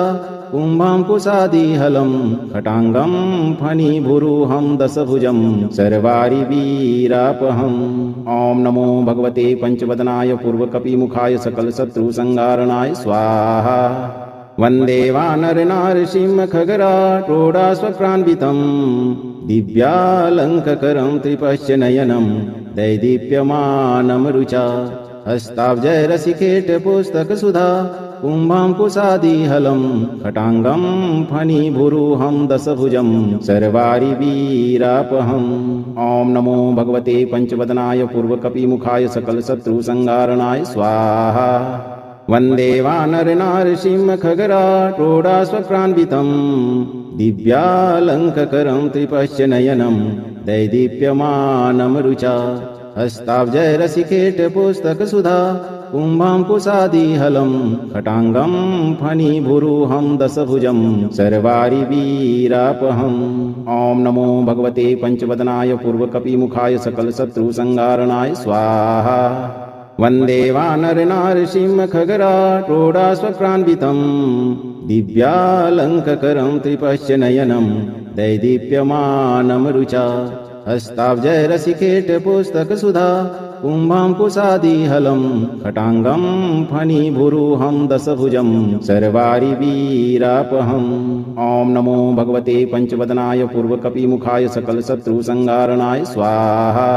कुम्भाङ्कुशादिहलं खटाङ्गं फणिभुरुहं दशभुजं सर्वारिवीरापहम्। ॐ नमो भगवते पञ्चवदनाय पूर्वकपिमुखाय सकलशत्रुसंहारणाय स्वाहा। वन्दे वानरनारसिंहखगराटोडाश्वक्रान्वितं दिव्यालङ्ककरं त्रिपश्यनयनं दैदीप्यमानं रुचा। हस्ताब्जैरसिकेटपुस्तकसुधा कुम्भाङ्कुशादिहलं खटाङ्गं फणिभुरुहं दशभुजं सर्वारिवीरापहम्। ॐ नमो भगवते पञ्चवदनाय पूर्वकपिमुखाय सकलशत्रुसंहारणाय स्वाहा। वन्दे वानरनारसिंहखगराटोडाश्वक्रान्वितं दिव्यालङ्ककरं त्रिपश्यनयनं दैदीप्यमानं रुचा। हस्ताब्जैरसिकेटपुस्तकसुधा कुम्भाङ्कुशादिहलं खटाङ्गं फणिभुरुहं दशभुजं सर्वारिवीरापहम्। ॐ नमो भगवते पञ्चवदनाय पूर्वकपिमुखाय सकलशत्रुसंहारणाय स्वाहा। वन्दे वानरनारसिंहखगराटोडाश्वक्रान्वितं दिव्यालङ्ककरं त्रिपश्य नयनं दैदीप्यमानं रुचा हस्ताब्जैरसिकेटपुस्तकसुधा कुम्भाङ्कुशादिहलं खटाङ्गं फणिभुरुहं दशभुजं सर्वारिवीरापहम् ॐ नमो भगवते पञ्चवदनाय पूर्वकपिमुखाय सकलशत्रुसंहारणाय स्वाहा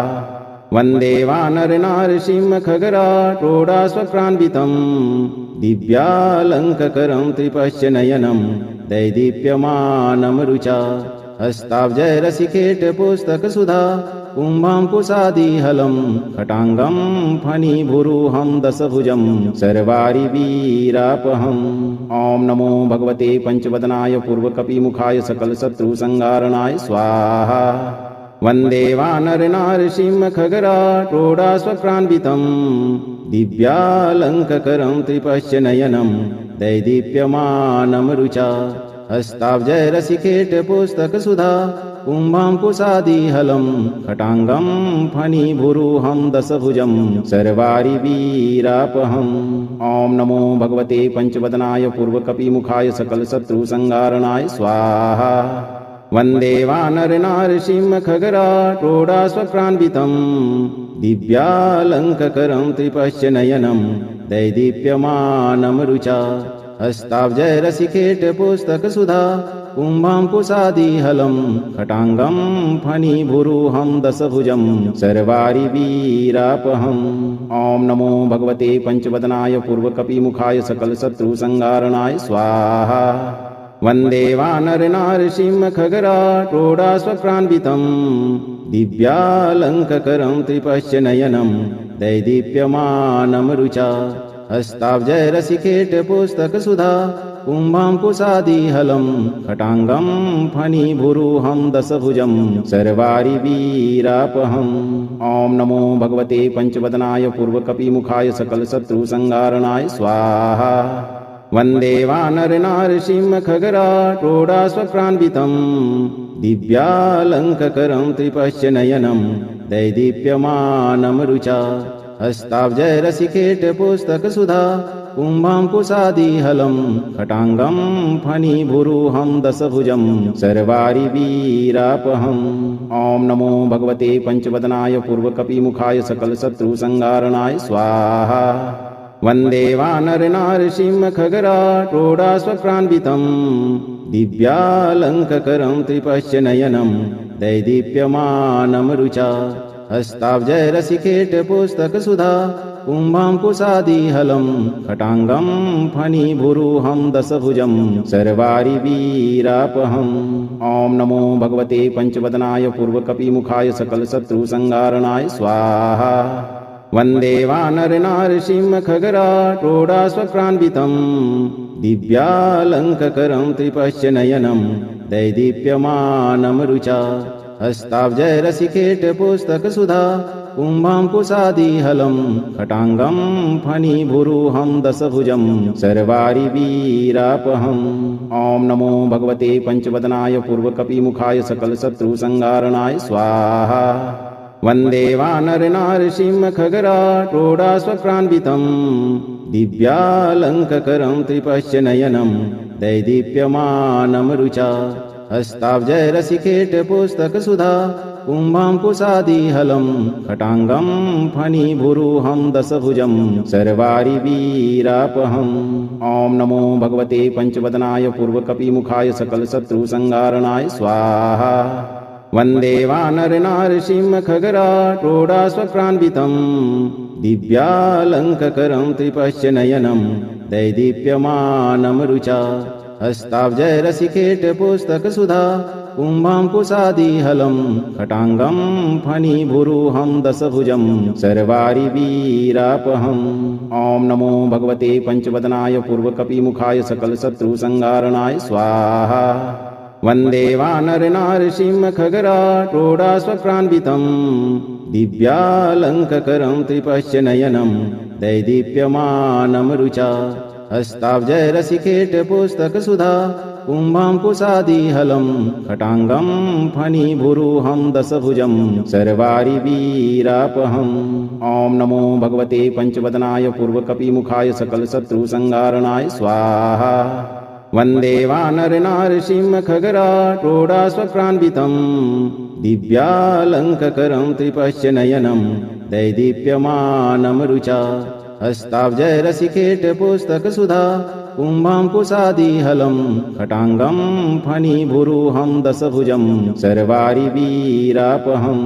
वन्दे वानरनारसिंहखगराटोडाश्वक्रान्वितं दिव्यालङ्ककरं त्रिपश्य नयनं दैदीप्यमानं रुचा हस्ताब्जैरसिकेटपुस्तकसुधा कुम्भाङ्कुशादिहलं खटाङ्गं फणिभुरुहं दशभुजं सर्वारिवीरापहम् ॐ नमो भगवते पञ्चवदनाय पूर्वकपिमुखाय सकलशत्रुसंहारणाय स्वाहा वन्दे वानरनारसिंहखगराटोडाश्वक्रान्वितं दिव्यालङ्ककरं त्रिपश्य नयनं दैदीप्यमानं रुचा हस्ताब्जैरसिकेटपुस्तकसुधा कुम्भाङ्कुशादिहलं खटाङ्गं फणिभुरुहं दशभुजं सर्वारिवीरापहम् ॐ नमो भगवते पञ्चवदनाय पूर्वकपिमुखाय सकलशत्रुसंहारणाय स्वाहा वन्दे वानरनारसिंहखगराटोडाश्वक्रान्वितं दिव्यालङ्ककरं त्रिपश्य नयनं दैदीप्यमानं रुचा हस्ताब्जैरसिकेटपुस्तकसुधा कुम्भाङ्कुशादिहलं खटाङ्गं फणिभुरुहं दशभुजं सर्वारिवीरापहम् ॐ नमो भगवते पञ्चवदनाय पूर्वकपिमुखाय सकलशत्रुसंहारणाय स्वाहा वन्दे वानरनारसिंहखगराटोडाश्वक्रान्वितं दिव्यालङ्ककरं त्रिपश्य नयनं दैदीप्यमानं रुचा हस्ताब्जैरसिकेटपुस्तकसुधा कुम्भाङ्कुशादिहलं खटाङ्गं फणिभुरुहं दशभुजं सर्वारिवीरापहम् ॐ नमो भगवते पञ्चवदनाय पूर्वकपिमुखाय सकलशत्रुसंहारणाय स्वाहा वन्दे वानरनारसिंहखगराटोडाश्वक्रान्वितं दिव्यालङ्ककरं त्रिपश्य नयनं दैदीप्यमानं रुचा हस्ताब्जैरसिकेटपुस्तकसुधा कुम्भाङ्कुशादिहलं खटाङ्गं फणिभुरुहं दशभुजं सर्वारिवीरापहम् ॐ नमो भगवते पञ्चवदनाय पूर्वकपिमुखाय सकलशत्रुसंहारणाय स्वाहा वन्दे वानरनारसिंहखगराटोडाश्वक्रान्वितं दिव्यालङ्ककरं त्रिपश्य नयनं दैदीप्यमानं रुचा हस्ताब्जैरसिकेटपुस्तकसुधा कुम्भाङ्कुशादिहलं खटाङ्गं फणिभुरुहं दशभुजं सर्वारिवीरापहम् ॐ नमो भगवते पञ्चवदनाय पूर्वकपिमुखाय सकलशत्रुसंहारणाय स्वाहा वन्दे वानरनारसिंहखगराटोडाश्वक्रान्वितं दिव्यालङ्ककरं त्रिपश्य नयनं दैदीप्यमानं रुचा हस्ताब्जैरसिकेटपुस्तकसुधा कुम्भाङ्कुशादिहलं खटाङ्गं फणिभुरुहं दशभुजं सर्वारिवीरापहम् ॐ नमो भगवते पञ्चवदनाय पूर्वकपिमुखाय सकलशत्रुसंहारणाय स्वाहा वन्दे वानरनारसिंहखगराटोडाश्वक्रान्वितं दिव्यालङ्ककरं त्रिपश्य नयनं दैदीप्यमानं रुचा हस्ताब्जैरसिकेटपुस्तकसुधा कुम्भाङ्कुशादिहलं खटाङ्गं फणिभुरुहं दशभुजं सर्वारिवीरापहम् ॐ नमो भगवते पञ्चवदनाय पूर्वकपिमुखाय सकलशत्रुसंहारणाय स्वाहा वन्दे वानरनारसिंहखगराटोडाश्वक्रान्वितं दिव्यालङ्ककरं त्रिपश्य नयनं दैदीप्यमानं रुचा हस्ताब्जैरसिकेटपुस्तकसुधा कुम्भाङ्कुशादिहलं खटाङ्गं फणिभुरुहं दशभुजं सर्वारिवीरापहम् ॐ नमो भगवते पञ्चवदनाय पूर्वकपिमुखाय सकलशत्रुसंहारणाय स्वाहा वन्दे वानरनारसिंहखगराटोडाश्वक्रान्वितं दिव्यालङ्ककरं त्रिपश्य नयनं दैदीप्यमानं रुचा हस्ताब्जैरसिकेटपुस्तकसुधा कुम्भाङ्कुशादिहलं खटाङ्गं फणिभुरुहं दशभुजं सर्वारिवीरापहम् ॐ नमो भगवते पञ्चवदनाय पूर्वकपिमुखाय सकलशत्रुसंहारणाय स्वाहा वन्दे वानरनारसिंहखगराटोडाश्वक्रान्वितं दिव्यालङ्ककरं त्रिपश्य नयनं दैदीप्यमानं रुचा हस्ताब्जैरसिकेटपुस्तकसुधा कुम्भाङ्कुशादिहलं खटाङ्गं फणिभुरुहं दशभुजं सर्वारिवीरापहम्।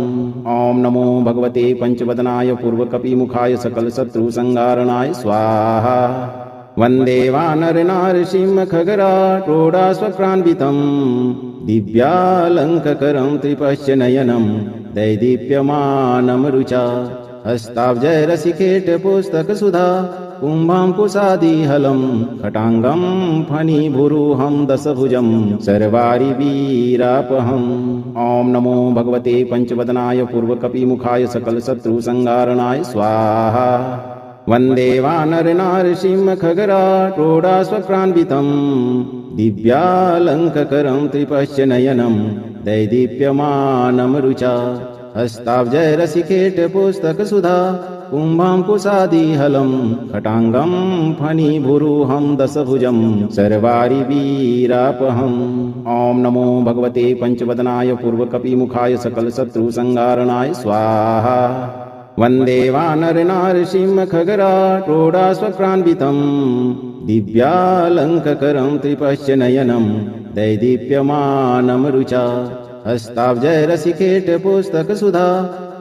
ॐ नमो भगवते पंचवदनाय पूर्वकपिमुखाय सकलशत्रुसंहारणाय स्वाहा। वन्दे वानरनारसिंहखगराटोडाश्वक्रान्वितं दिव्यालङ्ककरं त्रिपश्य नयनं दैदीप्यमानं रुचा हस्ताब्जैरसिकेटपुस्तकसुधा कुम्भाङ्कुशादिहलं खटाङ्गं फणिभुरुहं दशभुजं सर्वारिवीरापहम्। ॐ नमो भगवते पंचवदनाय पूर्वकपिमुखाय सकलशत्रुसंहारणाय स्वाहा। वन्दे वानरनारसिंहखगराटोडाश्वक्रान्वितं दिव्यालङ्ककरं त्रिपश्य नयनं दैदीप्यमानं रुचा हस्ताब्जैरसिकेटपुस्तकसुधा कुम्भाङ्कुशादिहलं खटाङ्गं फणिभुरुहं दशभुजं सर्वारिवीरापहम्। ॐ नमो भगवते पंचवदनाय पूर्वकपिमुखाय सकलशत्रुसंहारणाय स्वाहा। वन्दे वानरनारसिंहखगराटोडाश्वक्रान्वितं दिव्यालङ्ककरं त्रिपश्य नयनं दैदीप्यमानं रुचा हस्ताब्जैरसिकेटपुस्तकसुधा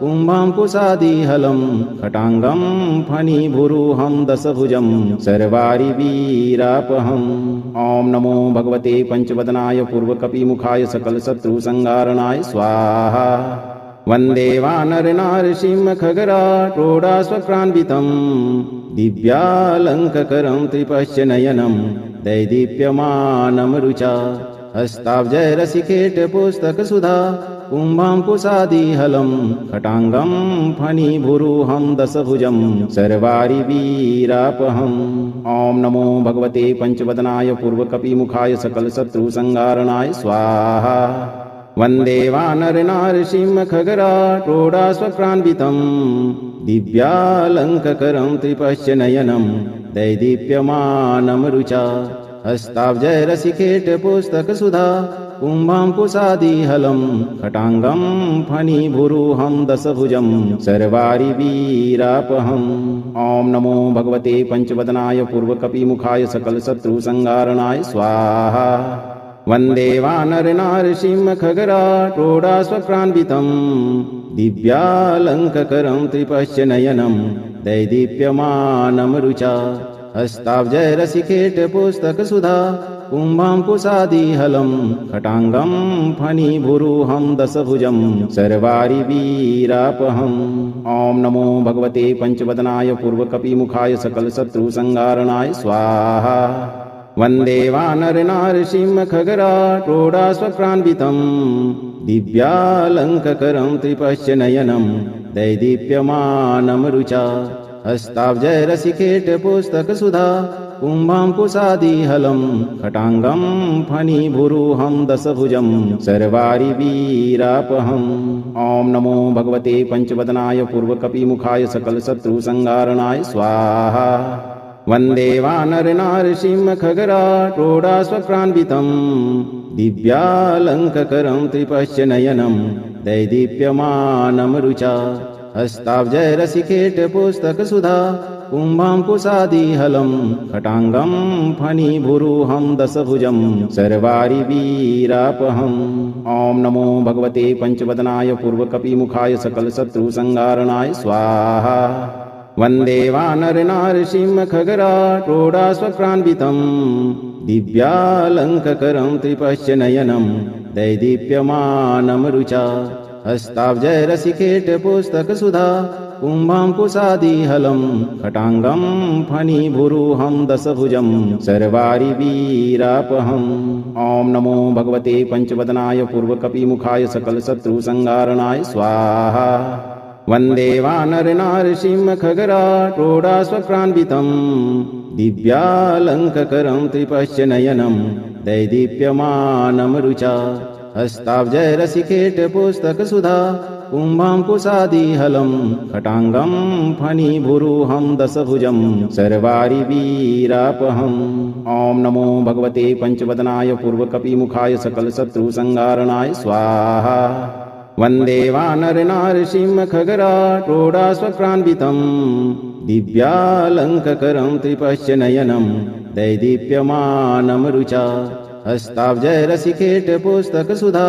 कुम्भाङ्कुशादिहलं खटाङ्गं फणिभुरुहं दशभुजं सर्वारिवीरापहम्। ॐ नमो भगवते पंचवदनाय पूर्वकपिमुखाय सकलशत्रुसंहारणाय स्वाहा। वन्दे वानरनारसिंहखगराटोडाश्वक्रान्वितं दिव्यालङ्ककरं त्रिपश्य नयनं दैदीप्यमानं रुचा हस्ताब्जैरसिकेटपुस्तकसुधा कुम्भाङ्कुशादिहलं खटाङ्गं फणिभुरुहं दशभुजं सर्वारिवीरापहम्। ॐ नमो भगवते पंचवदनाय पूर्वकपिमुखाय सकलशत्रुसंहारणाय स्वाहा। वन्दे वानरनारसिंहखगराटोडाश्वक्रान्वितं दिव्यालङ्ककरं त्रिपश्य नयनं दैदीप्यमानं रुचा हस्ताब्जैरसिकेटपुस्तकसुधा कुम्भाङ्कुशादिहलं खटाङ्गं फणिभुरुहं दशभुजं सर्वारिवीरापहम्। ॐ नमो भगवते पंचवदनाय पूर्वकपिमुखाय सकलशत्रुसंहारणाय स्वाहा। वन्दे वानरनारसिंहखगराटोडाश्वक्रान्वितं दिव्यालङ्ककरं त्रिपश्य नयनं दैदीप्यमानं रुचा हस्ताब्जैरसिकेटपुस्तकसुधा कुम्भाङ्कुशादिहलं खटाङ्गं फणिभुरुहं दशभुजं सर्वारिवीरापहम्। ॐ नमो भगवते पंचवदनाय पूर्वकपिमुखाय सकलशत्रुसंहारणाय स्वाहा। वन्दे वानरनारसिंहखगराटोडाश्वक्रान्वितं दिव्यालङ्ककरं त्रिपश्य नयनं दैदीप्यमानं रुचा हस्ताब्जैरसिकेटपुस्तकसुधा कुम्भाङ्कुशादिहलं खटाङ्गं फणिभुरुहं दशभुजं सर्वारिवीरापहम्। ॐ नमो भगवते पंचवदनाय पूर्वकपिमुखाय सकलशत्रुसंहारणाय स्वाहा। वन्दे वानरनारसिंहखगराटोडाश्वक्रान्वितं दिव्यालङ्ककरं त्रिपश्य नयनं दैदीप्यमानं रुचा हस्ताब्जैरसिकेटपुस्तकसुधा कुम्भाङ्कुशादिहलं खटाङ्गं फणिभुरुहं दशभुजं सर्वारिवीरापहम्। ॐ नमो भगवते पंचवदनाय पूर्वकपिमुखाय सकलशत्रुसंहारणाय स्वाहा। वन्दे वानरनारसिंहखगराटोडाश्वक्रान्वितं दिव्यालङ्ककरं त्रिपश्य नयनं दैदीप्यमानं रुचा हस्ताब्जैरसिकेटपुस्तकसुधा कुम्भाङ्कुशादिहलं खटाङ्गं फणिभुरुहं दशभुजं सर्वारिवीरापहम्। ॐ नमो भगवते पंचवदनाय पूर्वकपिमुखाय सकलशत्रुसंहारणाय स्वाहा। वन्दे वानरनारसिंहखगराटोडाश्वक्रान्वितं दिव्यालङ्ककरं त्रिपश्य नयनं दैदीप्यमानं रुचा हस्ताब्जैरसिकेटपुस्तकसुधा कुम्भाङ्कुशादिहलं खटाङ्गं फणिभुरुहं दशभुजं सर्वारिवीरापहम्। ॐ नमो भगवते पञ्चवदनाय पूर्वकपिमुखाय सकलशत्रुसंहारणाय स्वाहा। वन्दे वानरनारसिंहखगराटोडाश्वक्रान्वितं दिव्यालङ्ककरं त्रिपश्य नयनं दैदीप्यमानं रुचा हस्ताब्जैरसिकेटपुस्तकसुधा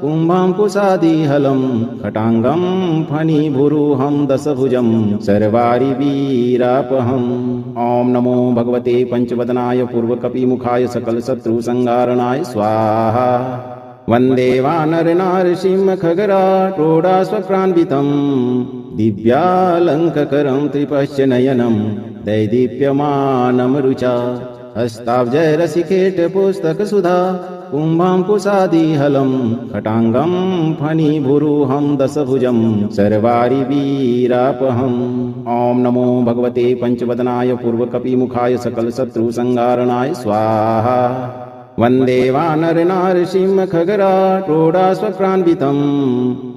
कुम्भाङ्कुशादिहलं खटाङ्गं फणिभुरुहं दशभुजं सर्वारिवीरापहम्। ॐ नमो भगवते पञ्चवदनाय पूर्वकपिमुखाय सकलशत्रुसंहारणाय स्वाहा। वन्दे वानरनारसिंहखगराटोडाश्वक्रान्वितं दिव्यालङ्ककरं त्रिपश्य नयनं दैदीप्यमानं रुचा हस्ताब्जैरसिकेटपुस्तकसुधा कुम्भाङ्कुशादिहलं खटाङ्गं फणिभुरुहं दशभुजं सर्वारिवीरापहम्। ॐ नमो भगवते पञ्चवदनाय पूर्वकपिमुखाय सकलशत्रुसंहारणाय स्वाहा। वन्दे वानरनारसिंहखगराटोडाश्वक्रान्वितं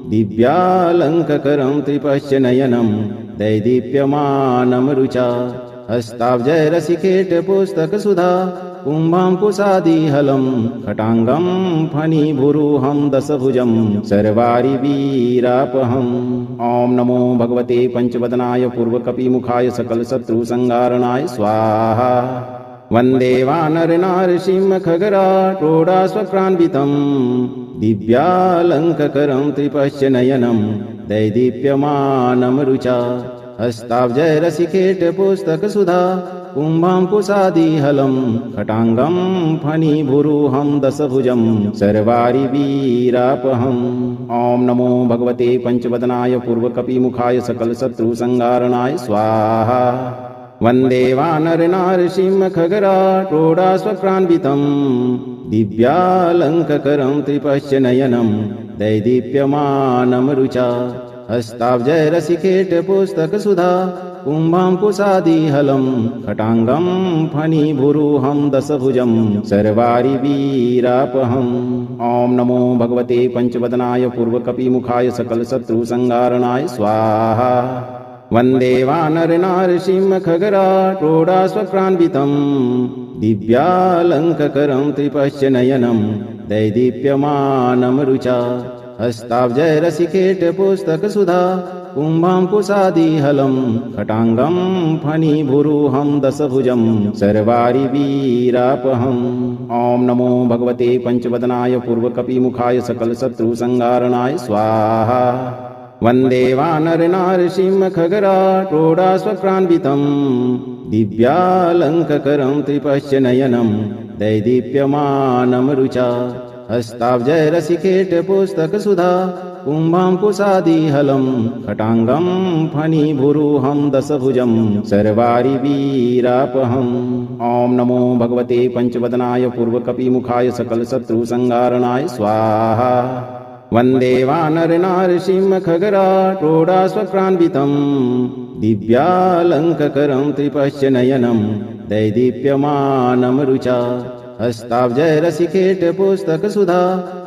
दिव्यालङ्ककरं त्रिपश्य नयनं दैदीप्यमानं रुचा हस्ताब्जैरसिकेटपुस्तकसुधा कुम्भाङ्कुशादिहलं खटाङ्गं फणिभुरुहं दशभुजं सर्वारिवीरापहम्। ॐ नमो भगवते पञ्चवदनाय पूर्वकपिमुखाय सकलशत्रुसंहारणाय स्वाहा। वन्दे वानरनारसिंहखगराटोडाश्वक्रान्वितं दिव्यालङ्ककरं त्रिपश्य नयनं दैदीप्यमानं रुचा हस्ताब्जैरसिकेटपुस्तकसुधा कुम्भाङ्कुशादिहलं खटाङ्गं फणिभुरुहं दशभुजं सर्वारिवीरापहम्। ॐ नमो भगवते पञ्चवदनाय पूर्वकपिमुखाय सकलशत्रुसंहारणाय स्वाहा। वन्दे वानरनारसिंहखगराटोडाश्वक्रान्वितं दिव्यालङ्ककरं त्रिपश्य नयनं दैदीप्यमानं रुचा हस्ताब्जैरसिकेटपुस्तकसुधा कुम्भाङ्कुशादिहलं खटाङ्गं फणिभुरुहं दशभुजं सर्वारिवीरापहम्। ॐ नमो भगवते पञ्चवदनाय पूर्वकपिमुखाय सकलशत्रुसंहारणाय स्वाहा। वन्दे वानरनारसिंहखगराटोडाश्वक्रान्वितं दिव्यालङ्ककरं त्रिपश्य नयनं दैदीप्यमानं रुचा हस्ताब्जैरसिकेटपुस्तकसुधा कुम्भाङ्कुशादिहलं खटाङ्गं फणिभुरुहं दशभुजं सर्वारिवीरापहम्। ॐ नमो भगवते पञ्चवदनाय पूर्वकपिमुखाय सकलशत्रुसंहारणाय स्वाहा। वन्दे वानरनारसिंहखगराटोडाश्वक्रान्वितं दिव्यालङ्ककरं त्रिपश्य नयनं दैदीप्यमानं रुचा हस्ताब्जैरसिकेटपुस्तकसुधा कुम्भाङ्कुशादिहलं खटाङ्गं फणिभुरुहं दशभुजं सर्वारिवीरापहम्। ॐ नमो भगवते पञ्चवदनाय पूर्वकपिमुखाय सकलशत्रुसंहारणाय स्वाहा। वन्दे वानरनारसिंहखगराटोडाश्वक्रान्वितं दिव्यालङ्ककरं त्रिपश्य नयनं दैदीप्यमानं रुचा हस्ताब्जैरसिकेटपुस्तकसुधा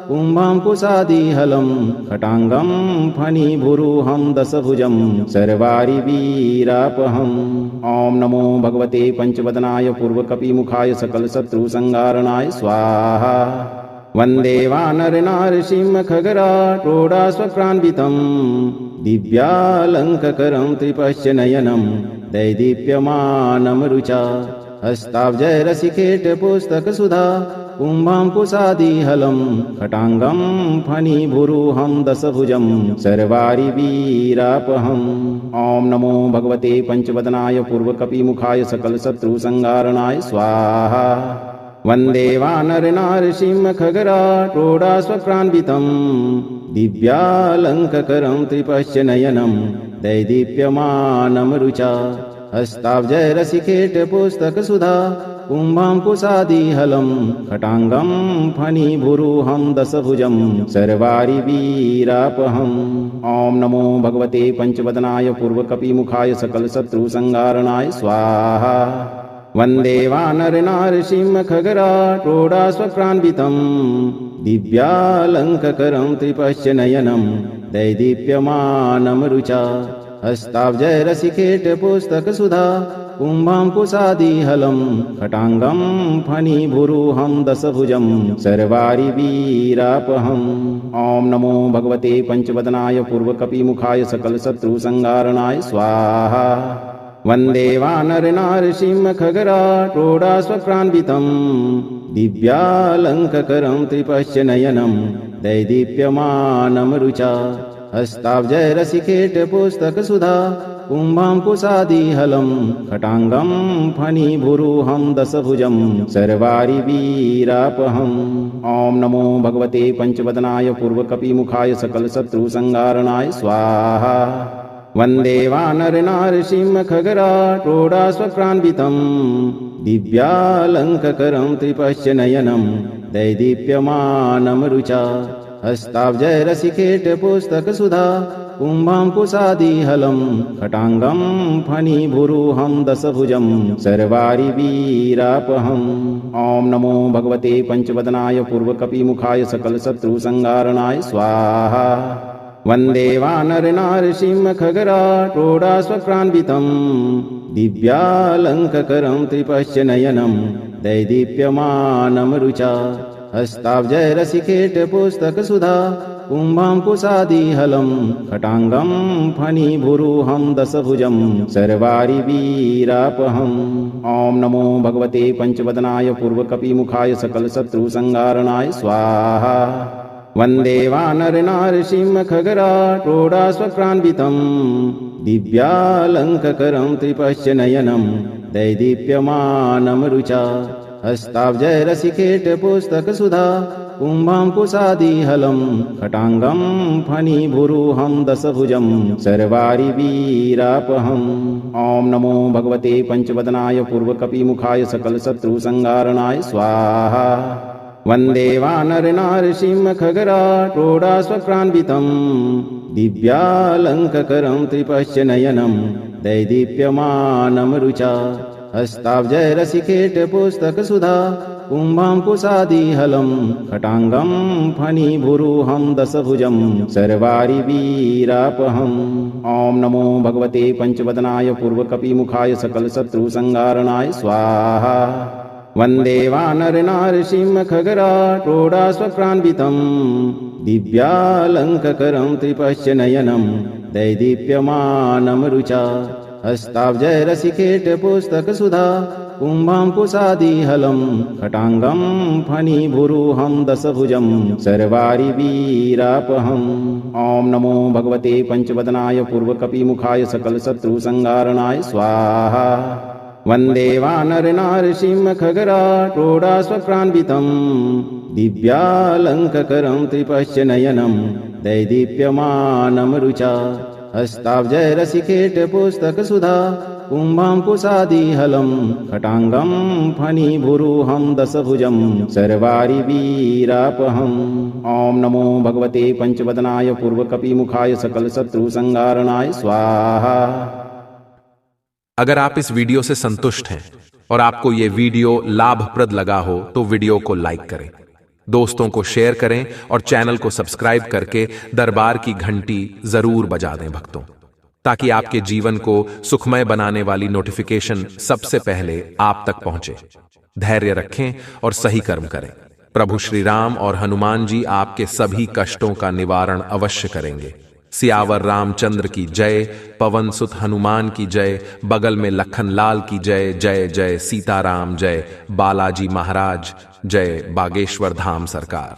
कुम्भाङ्कुशादिहलं खटाङ्गं फणिभुरुहं दशभुजं सर्वारिवीरापहम्। ॐ नमो भगवते पञ्चवदनाय पूर्वकपिमुखाय सकलशत्रुसंहारणाय स्वाहा। वन्दे वानरनारसिंहखगराटोडाश्वक्रान्वितं दिव्यालङ्ककरं त्रिपश्य नयनं दैदीप्यमानं रुचा हस्ताब्जैरसिकेटपुस्तकसुधा कुम्भाङ्कुशादिहलं खटाङ्गं फणिभुरुहं दशभुजं सर्वारिवीरापहम्। ॐ नमो भगवते पञ्चवदनाय पूर्वकपिमुखाय सकलशत्रुसंहारणाय स्वाहा। वन्दे वानरनारसिंहखगराटोडाश्वक्रान्वितं दिव्यालङ्ककरं त्रिपश्य नयनं दैदीप्यमानं रुचा हस्ताब्जैरसिकेटपुस्तकसुधा कुम्भाङ्कुशादिहलं खटाङ्गं फणिभुरुहं दशभुजं सर्वारिवीरापहम्। ॐ नमो भगवते पञ्चवदनाय पूर्वकपिमुखाय सकलशत्रुसंहारणाय स्वाहा। वन्दे वानरनारसिंहखगराटोडाश्वक्रान्वितं दिव्यालङ्ककरं त्रिपश्च नयनं दैदीप्यमानं रुचा हस्ताब्जैरसिकेटपुस्तकसुधा कुम्भाङ्कुशादिहलं खटाङ्गं फणिभुरुहं दशभुजं सर्वारिवीरापहम् ॐ नमो भगवते पंचवदनाय पूर्वकपिमुखाय सकलशत्रुसंहारणाय स्वाहा वन्दे वानरनारसिंहखगराटोडाश्वक्रान्वितं दिव्यालङ्ककरं त्रिपश्च नयनं दैदीप्यमानं रुचा हस्ताब्जैरसिकेटपुस्तकसुधा कुम्भाङ्कुशादिहलं खटाङ्गं फणिभुरुहं दशभुजं सर्वारिवीरापहम् ॐ नमो भगवते पंचवदनाय पूर्वकपिमुखाय सकलशत्रुसंहारणाय स्वाहा वन्दे वानरनारसिंहखगराटोडाश्वक्रान्वितं दिव्यालङ्ककरं त्रिपश्च नयनं दैदीप्यमानं रुचा हस्ताब्जैरसिकेटपुस्तकसुधा कुम्भाङ्कुशादिहलं खटाङ्गं फणिभुरुहं दशभुजं सर्वारिवीरापहम् ॐ नमो भगवते पंचवदनाय पूर्वकपिमुखाय सकलशत्रुसंहारणाय स्वाहा वन्दे वानरनारसिंहखगराटोडाश्वक्रान्वितं दिव्यालङ्ककरं त्रिपश्च नयनं दैदीप्यमानं रुचा हस्ताब्जैरसिकेटपुस्तकसुधा कुम्भाङ्कुशादिहलं खटाङ्गं फणिभुरुहं दशभुजं सर्वारिवीरापहम् ॐ नमो भगवते पंचवदनाय पूर्वकपिमुखाय सकलशत्रुसंहारणाय स्वाहा वन्दे वानरनारसिंहखगराटोडाश्वक्रान्वितं दिव्यालङ्ककरं त्रिपश्च नयनं दैदीप्यमानं रुचा हस्ताब्जैरसिकेटपुस्तकसुधा कुम्भाङ्कुशादिहलं खटाङ्गं फणिभुरुहं दशभुजं सर्वारिवीरापहम् ॐ नमो भगवते पंचवदनाय पूर्वकपिमुखाय सकलशत्रुसंहारणाय स्वाहा वन्दे वानरनारसिंहखगराटोडाश्वक्रान्वितं दिव्यालङ्ककरं त्रिपश्च नयनं दैदीप्यमानं रुचा हस्ताब्जैरसिकेटपुस्तकसुधा कुम्भाङ्कुशादिहलं खटाङ्गं फणिभुरुहं दशभुजं सर्वारिवीरापहम् ॐ नमो भगवते पंचवदनाय पूर्वकपिमुखाय सकलशत्रुसंहारणाय स्वाहा वन्दे वानरनारसिंहखगराटोडाश्वक्रान्वितं दिव्यालङ्ककरं त्रिपश्च नयनं दैदीप्यमानं रुचा हस्ताब्जैरसिकेटपुस्तकसुधा कुम्भाङ्कुशादिहलं खटाङ्गं फणिभुरुहं दशभुजं सर्वारिवीरापहम् ॐ नमो भगवते पंचवदनाय पूर्वकपिमुखाय सकलशत्रुसंहारणाय स्वाहा वन्दे वानरनारसिंहखगराटोडाश्वक्रान्वितं दिव्यालङ्ककरं त्रिपश्च नयनं दैदीप्यमानं रुचा हस्ताब्जैरसिकेटपुस्तकसुधा कुम्भाङ्कुशादिहलं खटाङ्गं फणिभुरुहं दशभुजं सर्वारिवीरापहम् ॐ नमो भगवते पंचवदनाय पूर्वकपिमुखाय सकलशत्रुसंहारणाय स्वाहा। अगर आप इस वीडियो से संतुष्ट हैं और आपको ये वीडियो लाभप्रद लगा हो तो वीडियो को लाइक करें, दोस्तों को शेयर करें और चैनल को सब्सक्राइब करके दरबार की घंटी जरूर बजा दें भक्तों, ताकि आपके जीवन को सुखमय बनाने वाली नोटिफिकेशन सबसे पहले आप तक पहुंचे। धैर्य रखें और सही कर्म करें। प्रभु श्री राम और हनुमान जी आपके सभी कष्टों का निवारण अवश्य करेंगे। सियावर रामचंद्र की जय, पवन सुत हनुमान की जय, बगल में लखन लाल की जय। जय जय सीताराम, जय बालाजी महाराज, जय बागेश्वर धाम सरकार।